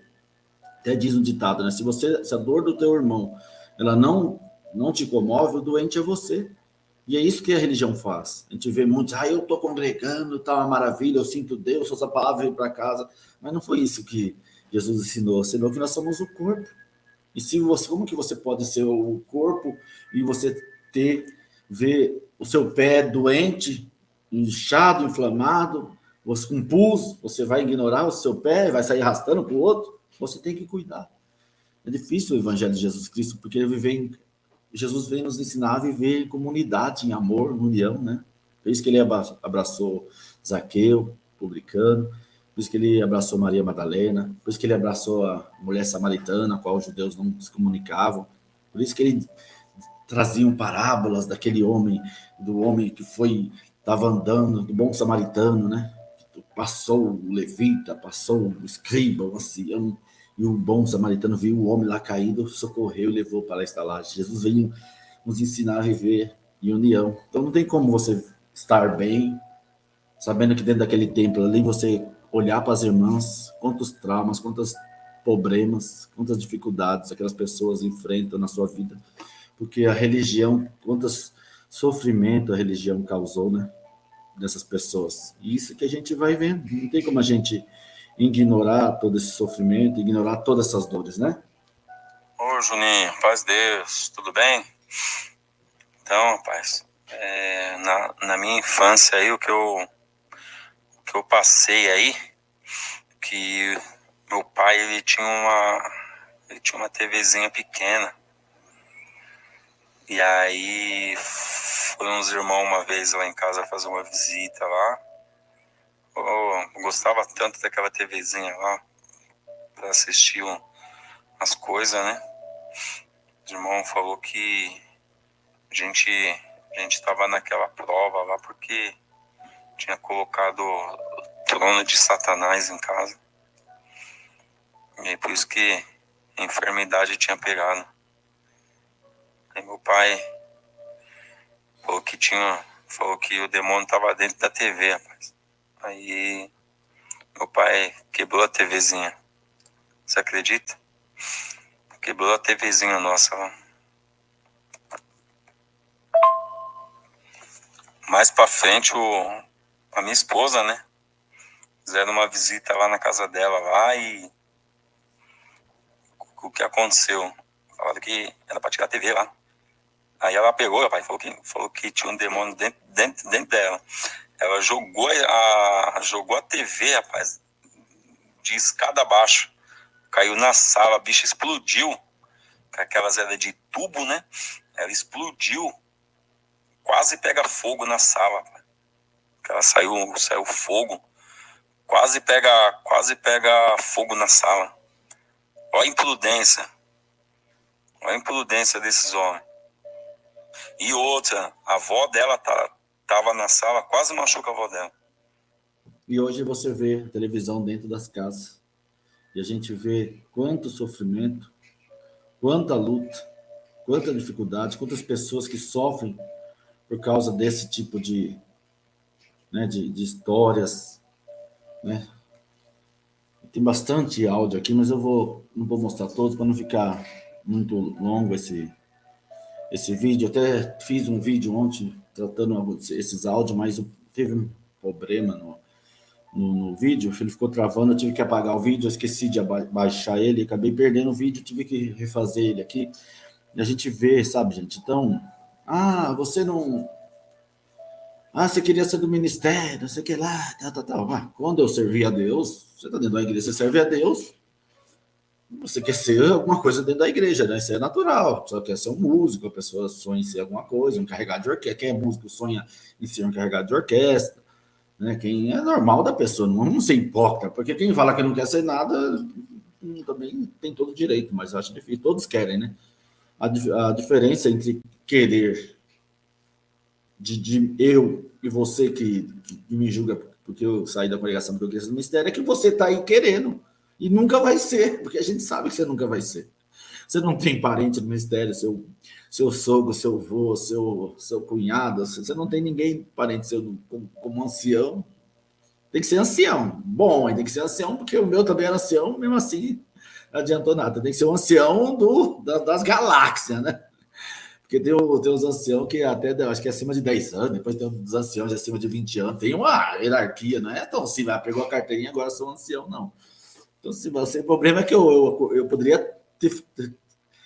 até diz um ditado, né? Se a dor do teu irmão ela não te comove, o doente é você. E é isso que a religião faz. A gente vê muitos, eu estou congregando, tá uma maravilha, eu sinto Deus, só essa palavra veio para casa. Mas não foi isso que Jesus ensinou que nós somos o corpo. E se você, como que você pode ser o corpo e você ver o seu pé doente, inchado, inflamado, você com pus, você vai ignorar o seu pé, vai sair arrastando para o outro? Você tem que cuidar. É difícil o evangelho de Jesus Cristo, porque Jesus veio nos ensinar a viver em comunidade, em amor, em união, né? Por isso que ele abraçou Zaqueu, publicano, por isso que ele abraçou Maria Madalena, por isso que ele abraçou a mulher samaritana, a qual os judeus não se comunicavam, por isso que ele traziam parábolas daquele homem, do homem que estava andando, do bom samaritano, né? Passou o levita, passou o escriba, o ancião, e o bom samaritano viu o homem lá caído, socorreu e levou para a estalagem. Jesus veio nos ensinar a viver em união. Então não tem como você estar bem, sabendo que dentro daquele templo ali você olhar para as irmãs, quantos traumas, quantos problemas, quantas dificuldades aquelas pessoas enfrentam na sua vida, porque a religião, quantos sofrimento a religião causou, né, dessas pessoas. E isso que a gente vai vendo, não tem como a gente ignorar todo esse sofrimento, ignorar todas essas dores, né? Ô, Juninho, paz de Deus, tudo bem? Então, rapaz, na minha infância aí, o que eu passei aí, que meu pai, ele tinha uma TVzinha pequena, e aí foram uns irmãos uma vez lá em casa fazer uma visita lá. Eu gostava tanto daquela TVzinha lá, para assistir as coisas, né? O irmão falou que a gente estava naquela prova lá porque tinha colocado o trono de Satanás em casa. E aí por isso que a enfermidade tinha pegado. Aí meu pai falou que o demônio estava dentro da TV, rapaz. Aí meu pai quebrou a TVzinha. Você acredita? Quebrou a TVzinha nossa lá. Mais pra frente, a minha esposa, né? Fizeram uma visita lá na casa dela lá e o que aconteceu? Falaram que era pra tirar a TV lá. Aí ela pegou, rapaz, falou que tinha um demônio dentro dela. Ela jogou a TV, rapaz, de escada abaixo. Caiu na sala, a bicha explodiu. Aquelas eram de tubo, né? Ela explodiu. Quase pega fogo na sala. Rapaz. Ela saiu fogo. Quase pega fogo na sala. Olha a imprudência. Olha a imprudência desses homens. E outra, a avó dela tava na sala, quase machuca a avó dela. E hoje você vê televisão dentro das casas. E a gente vê quanto sofrimento, quanta luta, quanta dificuldade, quantas pessoas que sofrem por causa desse tipo de histórias, né? Tem bastante áudio aqui, mas não vou mostrar todos para não ficar muito longo esse vídeo. Eu até fiz um vídeo ontem tratando esses áudios, mas teve um problema no vídeo, ele ficou travando, eu tive que apagar o vídeo, eu esqueci de baixar ele, acabei perdendo o vídeo, tive que refazer ele aqui. E a gente vê, sabe, gente? Então, você não... você queria ser do ministério, não sei o que lá, tal. Quando eu servi a Deus, você está dentro da igreja, você serve a Deus, você quer ser alguma coisa dentro da igreja, né? Isso é natural. A pessoa quer ser um músico, a pessoa sonha em ser alguma coisa, um carregado de orquestra. Quem é músico sonha em ser um carregado de orquestra, né? Quem é normal da pessoa, não vamos ser hipócrita, porque quem fala que não quer ser nada também tem todo o direito, mas acho difícil. Todos querem, né? A diferença entre querer de eu e você que me julga porque eu saí da congregação porque eu queria ser do ministério, é que você está aí querendo. E nunca vai ser, porque a gente sabe que você nunca vai ser. Você não tem parente no ministério, seu sogro, seu avô, seu cunhado, você não tem ninguém parente seu como ancião. Tem que ser ancião. Bom, aí tem que ser ancião, porque o meu também era ancião, mesmo assim não adiantou nada. Tem que ser um ancião das galáxias, né? Porque tem os anciãos que até, acho que é acima de 10 anos, depois tem os anciãos de acima de 20 anos. Tem uma hierarquia, não é tão assim, pegou a carteirinha, agora sou um ancião, não. Então, o problema é que eu poderia ter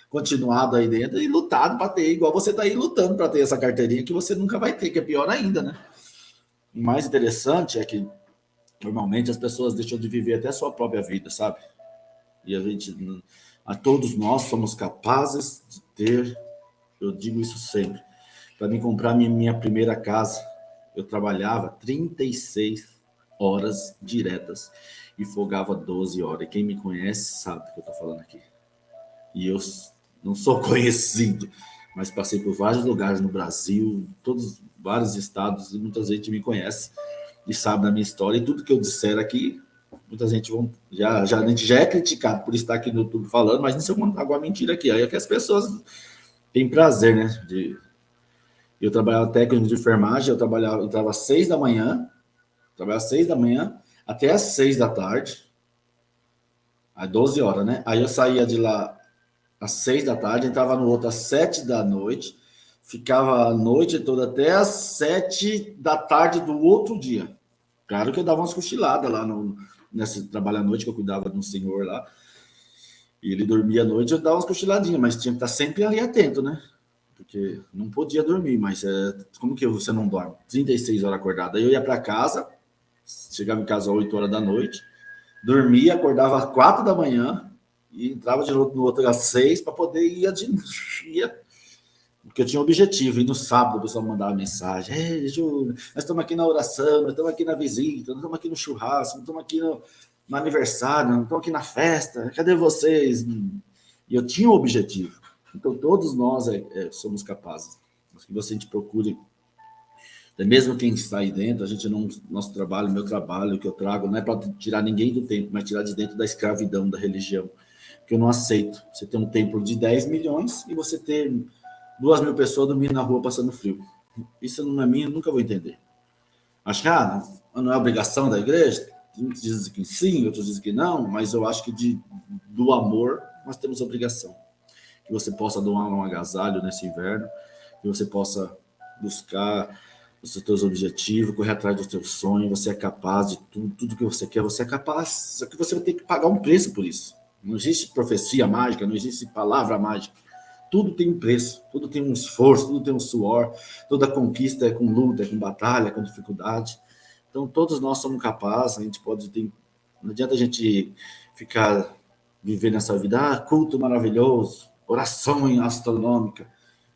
continuado aí dentro e lutado para ter, igual você está aí lutando para ter essa carteirinha que você nunca vai ter, que é pior ainda, né? O mais interessante é que, normalmente, as pessoas deixam de viver até a sua própria vida, sabe? E todos nós somos capazes de ter, eu digo isso sempre, para mim comprar minha primeira casa, eu trabalhava 36 horas diretas e folgava 12 horas. E quem me conhece sabe o que eu estou falando aqui. E eu não sou conhecido, mas passei por vários lugares no Brasil, vários estados, e muita gente me conhece e sabe da minha história. E tudo que eu disser aqui, muita gente a gente já é criticado por estar aqui no YouTube falando, mas nem se eu contar alguma mentira aqui. Aí é que as pessoas tem prazer, né? Eu trabalhava técnico de enfermagem, eu entrava às 6 da manhã, trabalhava às 6 da manhã até às 6 da tarde, às 12 horas, né? Aí eu saía de lá às 6 da tarde, entrava no outro às 7 da noite, ficava a noite toda até às 7 da tarde do outro dia. Claro que eu dava umas cochiladas lá nesse trabalho à noite, que eu cuidava de um senhor lá, e ele dormia à noite, eu dava umas cochiladinhas, mas tinha que estar sempre ali atento, né? Porque não podia dormir, mas como que você não dorme? 36 horas acordado. Aí eu ia para casa, chegava em casa às 8 horas da noite, dormia, acordava às 4 da manhã e entrava de novo no outro às 6 para poder ir, porque eu tinha um objetivo. E no sábado o pessoal mandava mensagem: Ei, Júnior, nós estamos aqui na oração, nós estamos aqui na visita, nós estamos aqui no churrasco, nós estamos aqui no aniversário, nós estamos aqui na festa, cadê vocês? E eu tinha um objetivo. Então, todos nós somos capazes. Mas que você a gente procure, mesmo quem está aí dentro, a gente não, nosso trabalho, meu trabalho, o que eu trago, não é para tirar ninguém do templo, mas tirar de dentro da escravidão, da religião. Que eu não aceito. Você ter um templo de 10 milhões e você ter 2.000 pessoas dormindo na rua passando frio. Isso não é minha, nunca vou entender. Acho que não é obrigação da igreja. Muitos dizem que sim, outros dizem que não, mas eu acho que do amor nós temos obrigação. Que você possa doar um agasalho nesse inverno, que você possa buscar os seus objetivos, correr atrás dos seus sonhos, você é capaz de tudo que você quer, você é capaz, só que você vai ter que pagar um preço por isso. Não existe profecia mágica, não existe palavra mágica. Tudo tem um preço, tudo tem um esforço, tudo tem um suor, toda conquista é com luta, é com batalha, é com dificuldade. Então, todos nós somos capazes, a gente pode ter... Não adianta a gente ficar vivendo essa vida, culto maravilhoso, oração astronômica,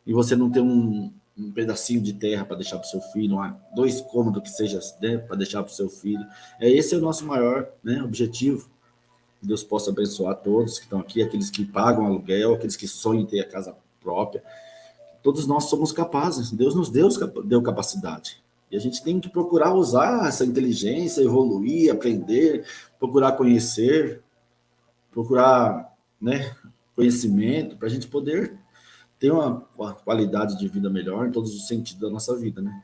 e você não ter um pedacinho de terra para deixar para o seu filho, 2 cômodos que seja, né, para deixar para o seu filho. Esse é o nosso maior, né, objetivo. Que Deus possa abençoar todos que estão aqui, aqueles que pagam aluguel, aqueles que sonham em ter a casa própria. Todos nós somos capazes. Deus nos deu capacidade. E a gente tem que procurar usar essa inteligência, evoluir, aprender, procurar conhecer, procurar, né, conhecimento, para a gente poder ter uma qualidade de vida melhor em todos os sentidos da nossa vida, né?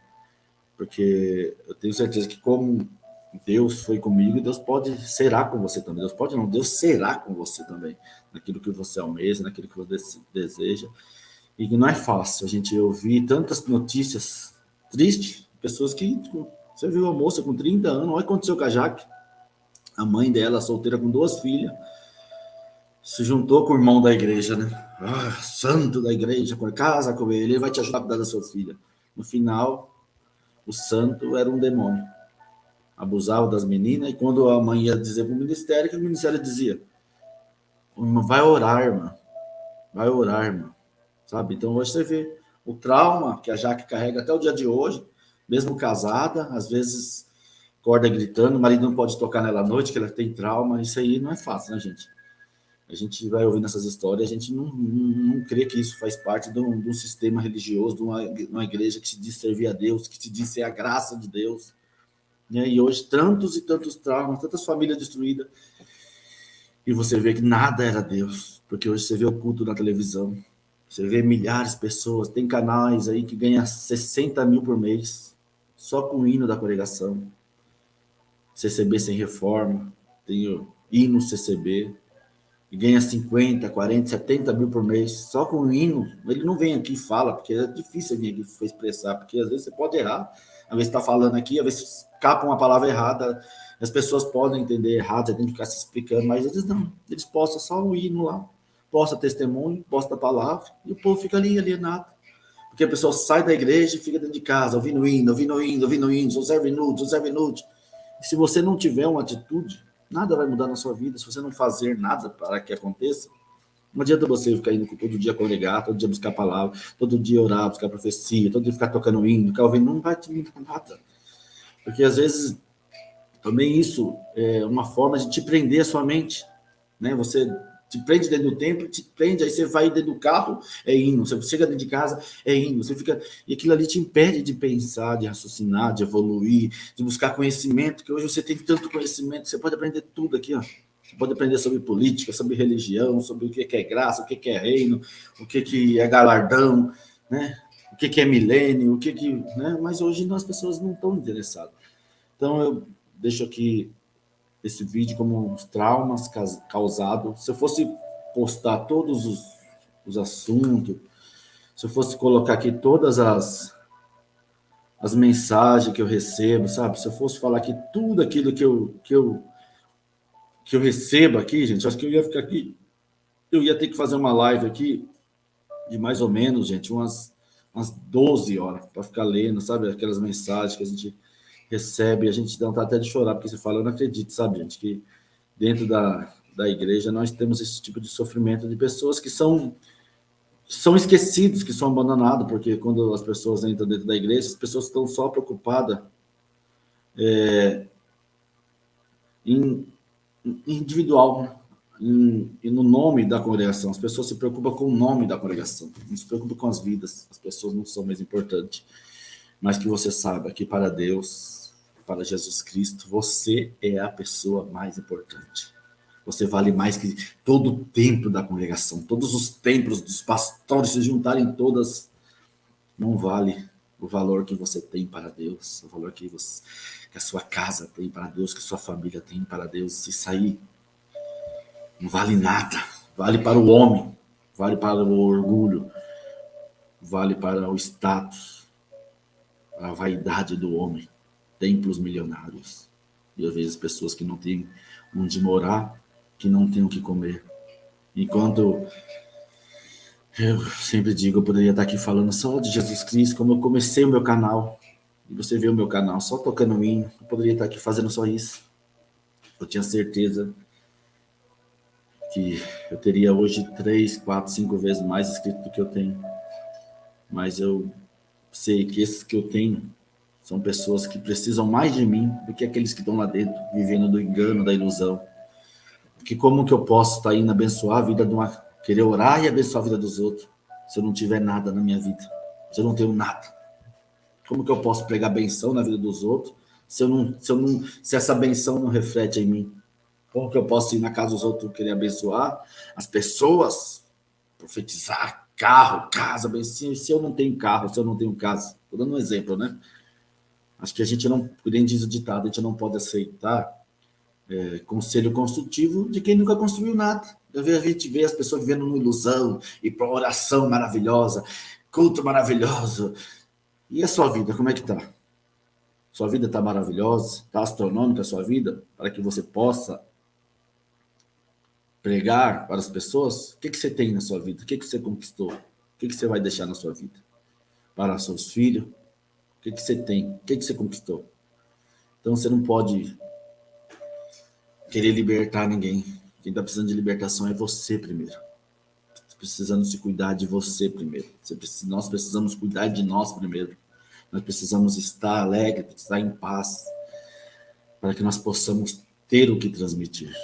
Porque eu tenho certeza que como Deus foi comigo, Deus será com você também. Deus será com você também, naquilo que você almeja, naquilo que você deseja. E que não é fácil a gente ouvir tantas notícias tristes, pessoas que... Você viu a moça com 30 anos, olha o que aconteceu com a Jaque. A mãe dela, solteira com 2 filhas, se juntou com o irmão da igreja, né? Santo da igreja, casa com ele vai te ajudar a cuidar da sua filha. No final, o santo era um demônio. Abusava das meninas, e quando a mãe ia dizer para o ministério, que o ministério dizia: vai orar, irmã. Vai orar, irmã. Sabe? Então, hoje você vê o trauma que a Jaque carrega até o dia de hoje, mesmo casada, às vezes acorda gritando, o marido não pode tocar nela à noite, que ela tem trauma. Isso aí não é fácil, né, gente? A gente vai ouvindo essas histórias, a gente não crê que isso faz parte de um sistema religioso, de uma igreja que se diz servir a Deus, que se diz ser a graça de Deus. Né? E hoje, tantos e tantos traumas, tantas famílias destruídas, e você vê que nada era Deus, porque hoje você vê o culto na televisão, você vê milhares de pessoas, tem canais aí que ganham 60 mil por mês, só com o hino da congregação, CCB sem reforma, tem o hino CCB, e ganha 50, 40, 70 mil por mês, só com o hino. Ele não vem aqui e fala, porque é difícil vir aqui expressar, porque às vezes você pode errar, às vezes está falando aqui, às vezes capa uma palavra errada, as pessoas podem entender errado, você tem que ficar se explicando, mas eles não, eles postam só o hino lá, posta testemunho, posta a palavra, e o povo fica ali alienado, porque a pessoa sai da igreja e fica dentro de casa, ouvindo hino, só serve inútil, e se você não tiver uma atitude, nada vai mudar na sua vida. Se você não fazer nada para que aconteça, não adianta você ficar indo todo dia congregar, todo dia buscar a palavra, todo dia orar, buscar profecia, todo dia ficar tocando hino, ficar ouvindo, não vai te mudar nada. Porque às vezes também isso é uma forma de te prender a sua mente, né? Você te prende dentro do templo, te prende, aí você vai dentro do carro, é hino, você chega dentro de casa, é hino, você fica, e aquilo ali te impede de pensar, de raciocinar, de evoluir, de buscar conhecimento, que hoje você tem tanto conhecimento, você pode aprender tudo aqui, ó. Você pode aprender sobre política, sobre religião, sobre o que é graça, o que é reino, o que é galardão, né? O que é milênio, né? Mas hoje as pessoas não estão interessadas. Então eu deixo aqui esse vídeo como os traumas causados. Se eu fosse postar todos os assuntos, se eu fosse colocar aqui todas as mensagens que eu recebo, sabe? Se eu fosse falar aqui tudo aquilo que eu recebo aqui, gente, acho que eu ia ficar aqui, eu ia ter que fazer uma live aqui de mais ou menos, gente, umas 12 horas para ficar lendo, sabe? Aquelas mensagens que a gente recebe, a gente dá vontade até de chorar, porque você fala, eu não acredito, sabe, gente, que dentro da igreja nós temos esse tipo de sofrimento de pessoas que são esquecidos, que são abandonados, porque quando as pessoas entram dentro da igreja, as pessoas estão só preocupadas em individual, e no nome da congregação. As pessoas se preocupam com o nome da congregação, não se preocupam com as vidas. As pessoas não são mais importantes. Mas que você saiba que para Deus, para Jesus Cristo, você é a pessoa mais importante. Você vale mais que todo o templo da congregação, todos os templos dos pastores se juntarem todas, não vale o valor que você tem para Deus, o valor que a sua casa tem para Deus, que a sua família tem para Deus. Isso aí não vale nada. Vale para o homem, vale para o orgulho, vale para o status, a vaidade do homem, templos milionários. E às vezes pessoas que não têm onde morar, que não têm o que comer. Enquanto eu sempre digo, eu poderia estar aqui falando só de Jesus Cristo, como eu comecei o meu canal, e você vê o meu canal só tocando hino, eu poderia estar aqui fazendo só isso. Eu tinha certeza que eu teria hoje 3, 4, 5 vezes mais inscritos do que eu tenho. Mas eu sei que esses que eu tenho são pessoas que precisam mais de mim do que aqueles que estão lá dentro, vivendo do engano, da ilusão. Porque como que eu posso estar indo abençoar a vida de querer orar e abençoar a vida dos outros, se eu não tiver nada na minha vida, se eu não tenho nada? Como que eu posso pregar benção na vida dos outros, se essa benção não reflete em mim? Como que eu posso ir na casa dos outros querer abençoar as pessoas, profetizar, carro, casa, benção, se eu não tenho carro, se eu não tenho casa? Estou dando um exemplo, né? Acho que a gente não, nem diz o ditado, a gente não pode aceitar conselho construtivo de quem nunca construiu nada. A gente vê as pessoas vivendo numa ilusão, e para oração maravilhosa, culto maravilhoso. E a sua vida, como é que está? Sua vida está maravilhosa? Está astronômica a sua vida? Para que você possa pregar para as pessoas? O que você tem na sua vida? O que você conquistou? O que você vai deixar na sua vida? Para seus filhos? O que você tem? O que você conquistou? Então você não pode querer libertar ninguém. Quem está precisando de libertação é você primeiro. Precisando se cuidar de você primeiro. Nós precisamos cuidar de nós primeiro. Nós precisamos estar alegre, estar em paz, para que nós possamos ter o que transmitir.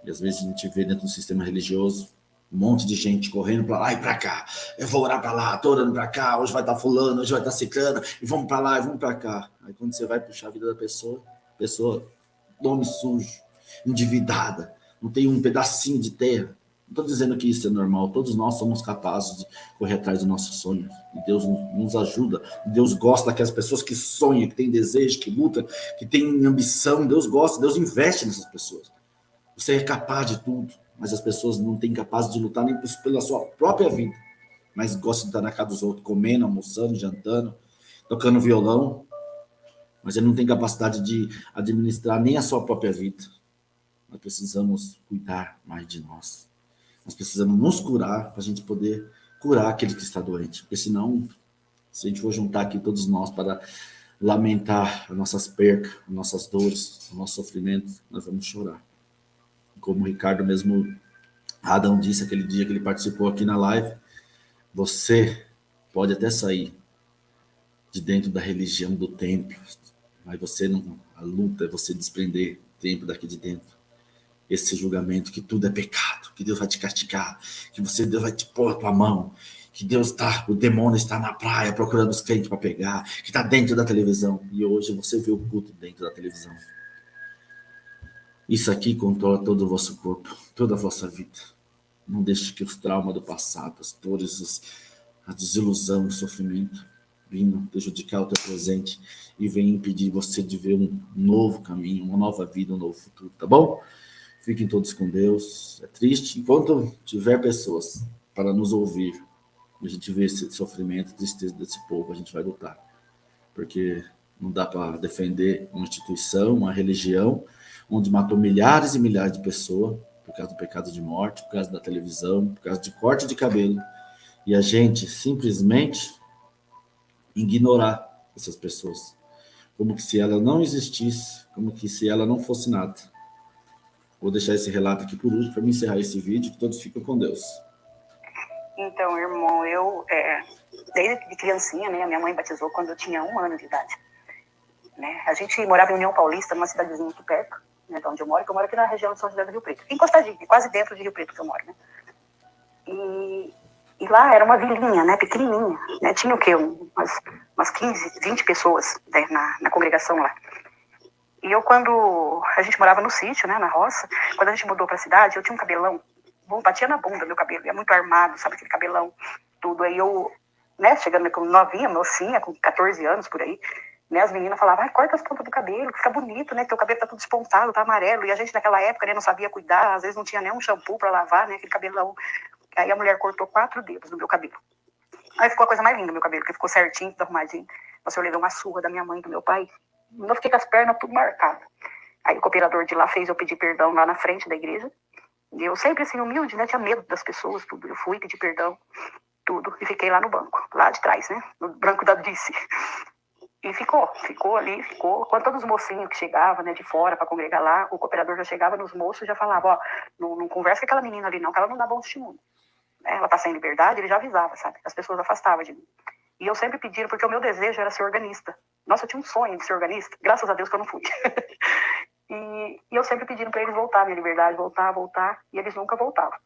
E às vezes a gente vê dentro do sistema religioso um monte de gente correndo para lá e para cá. Eu vou orar para lá, estou orando para cá, hoje vai estar fulano, hoje vai estar ciclano, e vamos para lá e vamos para cá. Aí quando você vai puxar a vida da pessoa, nome sujo, endividada, não tem um pedacinho de terra. Não estou dizendo que isso é normal, todos nós somos capazes de correr atrás do nosso sonho. E Deus nos ajuda, Deus gosta daquelas pessoas que sonham, que têm desejo, que lutam, que têm ambição. Deus gosta, Deus investe nessas pessoas. Você é capaz de tudo, mas as pessoas não têm capaz de lutar nem pela sua própria vida, mas gostam de estar na casa dos outros, comendo, almoçando, jantando, tocando violão, mas ele não tem capacidade de administrar nem a sua própria vida. Nós precisamos cuidar mais de nós. Nós precisamos nos curar para a gente poder curar aquele que está doente. Porque senão, se a gente for juntar aqui todos nós para lamentar as nossas percas, as nossas dores, o nosso sofrimento, nós vamos chorar. Como o Ricardo mesmo, Adão disse aquele dia que ele participou aqui na live, você pode até sair de dentro da religião do templo, mas você não, a luta é você desprender o templo daqui de dentro. Esse julgamento que tudo é pecado, que Deus vai te castigar, que Deus vai te pôr a tua mão, que o demônio está na praia procurando os crentes para pegar, que está dentro da televisão. E hoje você vê o culto dentro da televisão. Isso aqui controla todo o vosso corpo, toda a vossa vida. Não deixe que os traumas do passado, as dores, a desilusão, o sofrimento venham prejudicar o teu presente e venham impedir você de ver um novo caminho, uma nova vida, um novo futuro, tá bom? Fiquem todos com Deus. É triste. Enquanto tiver pessoas para nos ouvir, a gente vê esse sofrimento, tristeza desse povo, a gente vai lutar. Porque não dá para defender uma instituição, uma religião, onde matou milhares e milhares de pessoas por causa do pecado de morte, por causa da televisão, por causa de corte de cabelo. E a gente simplesmente ignorar essas pessoas. Como que se ela não existisse, como que se ela não fosse nada. Vou deixar esse relato aqui por último para me encerrar esse vídeo, que todos ficam com Deus. Então, irmão, eu, desde criancinha, né, a minha mãe batizou quando eu tinha 1 ano de idade. Né? A gente morava em União Paulista, numa cidadezinha aqui perto, né, de onde eu moro, que eu moro aqui na região de São José do Rio Preto. Encostadinho, quase dentro de Rio Preto que eu moro, né? E lá era uma vilinha, né, pequenininha, né? Tinha o quê? Umas 15, 20 pessoas, né, na congregação lá. E eu, quando a gente morava no sítio, né, na roça, quando a gente mudou pra cidade, eu tinha um cabelão, batia na bunda meu cabelo, ia muito armado, sabe, aquele cabelão, tudo. Aí eu, né, chegando com novinha, mocinha, com 14 anos, por aí, né, as meninas falavam, ai, corta as pontas do cabelo, fica bonito, né, teu cabelo tá tudo despontado, tá amarelo, e a gente naquela época, né, não sabia cuidar, às vezes não tinha nem um shampoo pra lavar, né, aquele cabelão. Aí a mulher cortou 4 dedos do meu cabelo. Aí ficou a coisa mais linda, meu cabelo, que ficou certinho, tudo arrumadinho. Nossa, eu levei uma surra da minha mãe e do meu pai, eu fiquei com as pernas tudo marcadas. Aí o cooperador de lá fez eu pedir perdão lá na frente da igreja. E eu sempre, assim, humilde, né, tinha medo das pessoas, tudo. Eu fui pedir perdão, tudo, e fiquei lá no banco, lá de trás, né, no banco da Dice. E ficou ali. Quando todos os mocinhos que chegavam, né, de fora para congregar lá, o cooperador já chegava nos moços e já falava, ó, não conversa com aquela menina ali não, que ela não dá bom testemunho. Ela tá sem liberdade, ele já avisava, sabe? As pessoas afastavam de mim. E eu sempre pedi, porque o meu desejo era ser organista. Nossa, eu tinha um sonho de ser organista, graças a Deus que eu não fui. E eu sempre pedindo para eles voltar à minha liberdade, voltar, e eles nunca voltavam.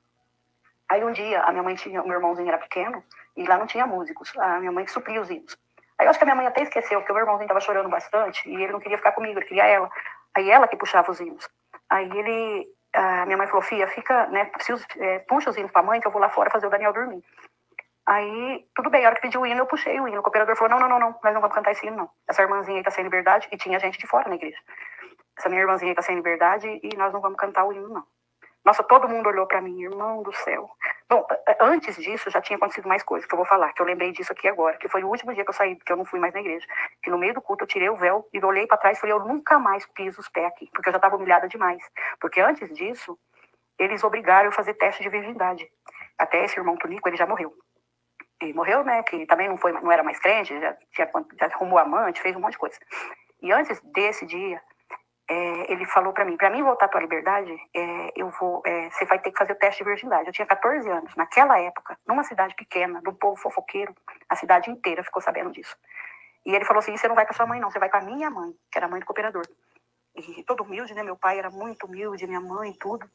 Aí um dia, a minha mãe tinha, o meu irmãozinho era pequeno, e lá não tinha músicos, a minha mãe que supria os hinos. Aí eu acho que a minha mãe até esqueceu, porque o meu irmãozinho estava chorando bastante, e ele não queria ficar comigo, ele queria ela. Aí ela que puxava os hinos. Aí a minha mãe falou, filha, fica, né, puxa os hinos pra mãe, que eu vou lá fora fazer o Daniel dormir. Aí, tudo bem, a hora que pediu o hino, eu puxei o hino. O cooperador falou, não, nós não vamos cantar esse hino, não. Essa irmãzinha aí tá sem liberdade, e tinha gente de fora na igreja. Essa minha irmãzinha aí tá sem liberdade, e nós não vamos cantar o hino, não. Nossa, todo mundo olhou pra mim, irmão do céu. Bom, antes disso, já tinha acontecido mais coisas, que eu vou falar, que eu lembrei disso aqui agora, que foi o último dia que eu saí, que eu não fui mais na igreja. Que no meio do culto eu tirei o véu e olhei pra trás e falei, eu nunca mais piso os pés aqui, porque eu já tava humilhada demais. Porque antes disso, eles obrigaram eu a fazer teste de virgindade. Até esse irmão Tonico, ele já morreu. Ele morreu, né, que também não era mais crente, já arrumou amante, fez um monte de coisa. E antes desse dia, ele falou pra mim voltar à tua liberdade, você vai ter que fazer o teste de virgindade. Eu tinha 14 anos, naquela época, numa cidade pequena, do povo fofoqueiro, a cidade inteira ficou sabendo disso. E ele falou assim, você não vai com a sua mãe não, você vai com a minha mãe, que era a mãe do cooperador. E todo humilde, né, meu pai era muito humilde, minha mãe, tudo.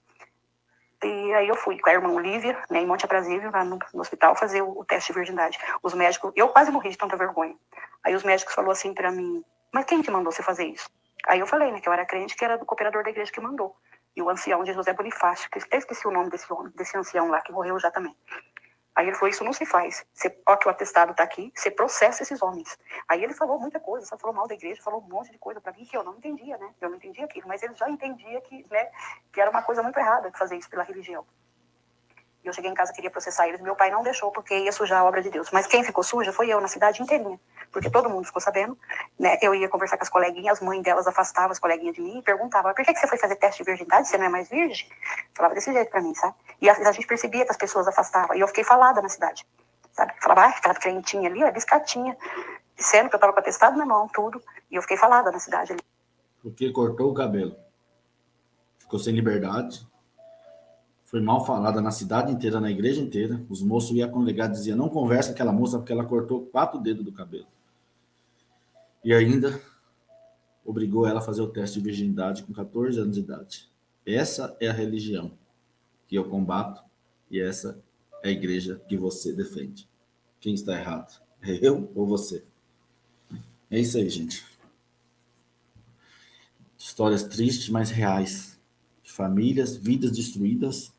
E aí eu fui com a irmã Olívia, né, em Monte Aprazível, lá no hospital, fazer o teste de virgindade. Os médicos, eu quase morri de tanta vergonha. Aí os médicos falaram assim pra mim, mas quem te mandou você fazer isso? Aí eu falei, né, que eu era crente, que era do cooperador da igreja que mandou. E o ancião de José Bonifácio, que eu até esqueci o nome desse ancião lá, que morreu já também. Aí ele falou, isso não se faz. Ó que o atestado tá aqui, você processa esses homens. Aí ele falou muita coisa, só falou mal da igreja, falou um monte de coisa pra mim que eu não entendia, né? Eu não entendia aquilo, mas ele já entendia que, né, que era uma coisa muito errada de fazer isso pela religião. E eu cheguei em casa, queria processar eles, meu pai não deixou, porque ia sujar a obra de Deus. Mas quem ficou suja foi eu, na cidade inteirinha. Porque todo mundo ficou sabendo, né? Eu ia conversar com as coleguinhas, as mães delas afastavam as coleguinhas de mim e perguntavam, por que você foi fazer teste de virgindade? Você não é mais virgem? Falava desse jeito pra mim, sabe? E a gente percebia que as pessoas afastavam. E eu fiquei falada na cidade, sabe? Falava, aquela crentinha ali, biscatinha. Sendo que eu tava com atestado na mão, tudo. E eu fiquei falada na cidade ali. Porque cortou o cabelo. Ficou sem liberdade. Foi mal falada na cidade inteira, na igreja inteira. Os moços iam congregar e diziam, não conversa com aquela moça porque ela cortou 4 dedos do cabelo. E ainda obrigou ela a fazer o teste de virgindade com 14 anos de idade. Essa é a religião que eu combato e essa é a igreja que você defende. Quem está errado? É eu ou você? É isso aí, gente. Histórias tristes, mas reais. famílias, vidas destruídas,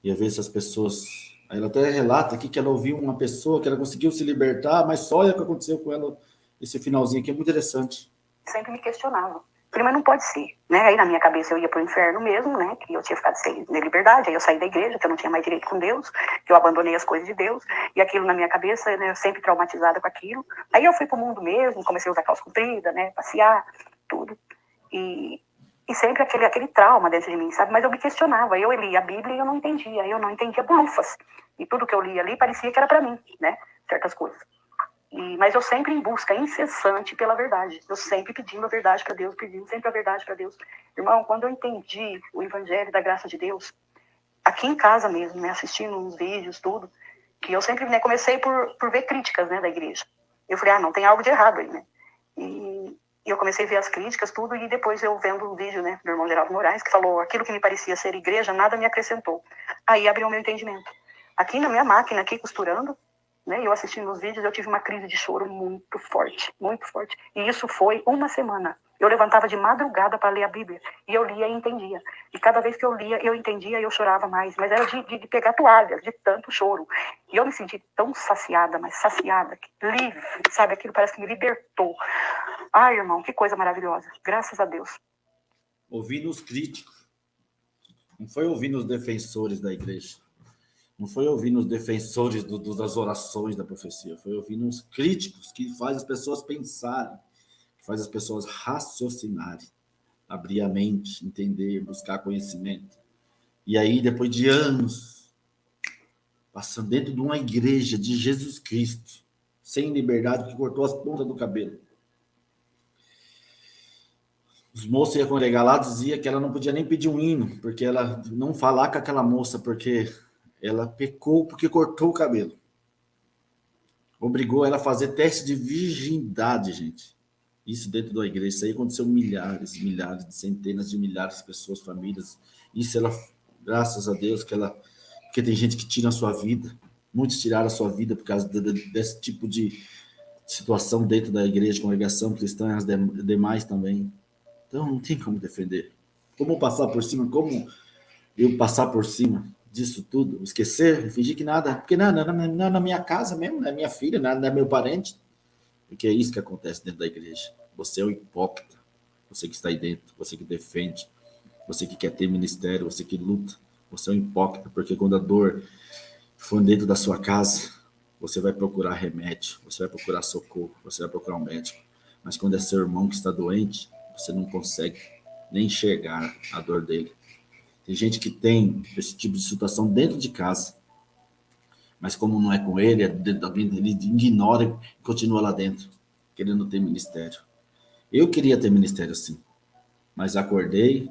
e às vezes as pessoas... Aí ela até relata aqui que ela ouviu uma pessoa que ela conseguiu se libertar, mas só olha o que aconteceu com ela, esse finalzinho aqui é muito interessante. Sempre me questionava. Falei, mas não pode ser, né? Aí na minha cabeça eu ia pro inferno mesmo, né? Que eu tinha ficado sem liberdade, aí eu saí da igreja, que eu não tinha mais direito com Deus, que eu abandonei as coisas de Deus, e aquilo na minha cabeça, né? Eu sempre traumatizada com aquilo. Aí eu fui pro mundo mesmo, comecei a usar calça comprida, né? Passear, tudo. E sempre aquele trauma dentro de mim, sabe? Mas eu me questionava, eu lia a Bíblia e eu não entendia bolufas. E tudo que eu lia ali parecia que era para mim, né? Certas coisas. Mas eu sempre em busca incessante pela verdade. Eu sempre pedindo a verdade para Deus, pedindo sempre a verdade para Deus. Irmão, quando eu entendi o evangelho da graça de Deus, aqui em casa mesmo, né, assistindo uns vídeos, tudo, que eu sempre, né, comecei por ver críticas, né, da igreja. Eu falei, não, tem algo de errado aí, né? E eu comecei a ver as críticas, tudo, e depois eu vendo um vídeo, né, do irmão Geraldo Moraes, que falou, aquilo que me parecia ser igreja, nada me acrescentou. Aí abriu o meu entendimento. Aqui na minha máquina, aqui costurando, né, eu assistindo os vídeos, eu tive uma crise de choro muito forte, muito forte. E isso foi uma semana. Eu levantava de madrugada para ler a Bíblia, e eu lia e entendia. E cada vez que eu lia, eu entendia e eu chorava mais. Mas era de pegar toalha, de tanto choro. E eu me senti tão saciada, mas saciada, livre, sabe? Aquilo parece que me libertou. Ai, irmão, que coisa maravilhosa. Graças a Deus. Ouvindo os críticos. Não foi ouvindo os defensores da igreja. Não foi ouvindo os defensores das orações da profecia. Foi ouvindo os críticos que faz as pessoas pensarem, que faz as pessoas raciocinarem, abrir a mente, entender, buscar conhecimento. E aí, depois de anos, passando dentro de uma igreja de Jesus Cristo, sem liberdade, que cortou as pontas do cabelo. Os moços iam congregar lá, dizia que ela não podia nem pedir um hino, porque ela não falar com aquela moça, porque ela pecou porque cortou o cabelo. Obrigou ela a fazer teste de virgindade, gente. Isso dentro da igreja. Isso aí aconteceu milhares, centenas de milhares de pessoas, famílias. Isso ela, graças a Deus, porque tem gente que tira a sua vida. Muitos tiraram a sua vida por causa desse tipo de situação dentro da igreja, congregação cristã, as demais também. Então não tem como defender. Como passar por cima? Como eu passar por cima disso tudo? Esquecer? Fingir que nada? Porque não é na minha casa mesmo, não é minha filha, não é meu parente. Porque é isso que acontece dentro da igreja. Você é o hipócrita. Você que está aí dentro, você que defende, você que quer ter ministério, você que luta. Você é um hipócrita, porque quando a dor for dentro da sua casa, você vai procurar remédio, você vai procurar socorro, você vai procurar um médico. Mas quando é seu irmão que está doente, você não consegue nem enxergar a dor dele. Tem gente que tem esse tipo de situação dentro de casa, mas como não é com ele, ele ignora e continua lá dentro, querendo ter ministério. Eu queria ter ministério assim, mas acordei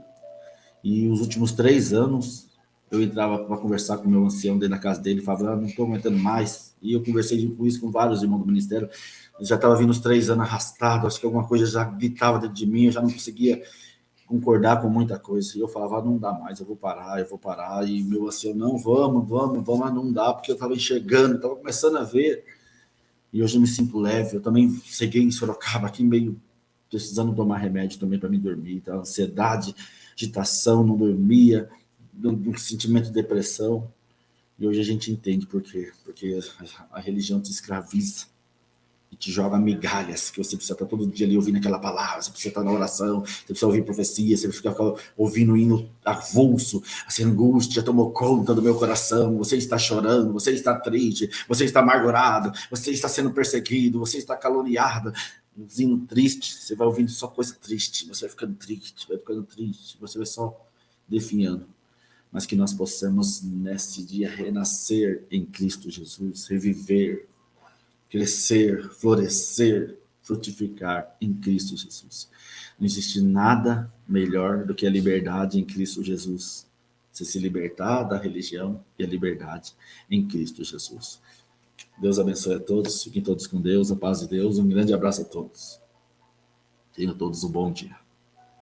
e os últimos 3 anos eu entrava para conversar com o meu ancião dentro da casa dele, falava, não estou aguentando mais. E eu conversei com isso com vários irmãos do ministério. Eu já estava vindo os 3 anos arrastado, acho que alguma coisa já gritava dentro de mim, eu já não conseguia concordar com muita coisa. E eu falava, não dá mais, eu vou parar. E meu ancião, não, vamos, mas não dá, porque eu estava enxergando, estava começando a ver. E hoje eu me sinto leve. Eu também cheguei em Sorocaba, aqui meio precisando tomar remédio também para me dormir. Tá? Ansiedade, agitação, não dormia, um sentimento de depressão. E hoje a gente entende por quê. Porque a religião te escraviza e te joga migalhas, que você precisa estar todo dia ali ouvindo aquela palavra, você precisa estar na oração, você precisa ouvir profecia, você precisa ficar ouvindo hino avulso, essa angústia tomou conta do meu coração, você está chorando, você está triste, você está amargurado, você está sendo perseguido, você está caluniado, um hino triste, você vai ouvindo só coisa triste, você vai ficando triste, você vai só definhando. Mas que nós possamos, neste dia, renascer em Cristo Jesus, reviver, crescer, florescer, frutificar em Cristo Jesus. Não existe nada melhor do que a liberdade em Cristo Jesus. Você se libertar da religião e a liberdade em Cristo Jesus. Deus abençoe a todos, fiquem todos com Deus, a paz de Deus, um grande abraço a todos. Tenham todos um bom dia.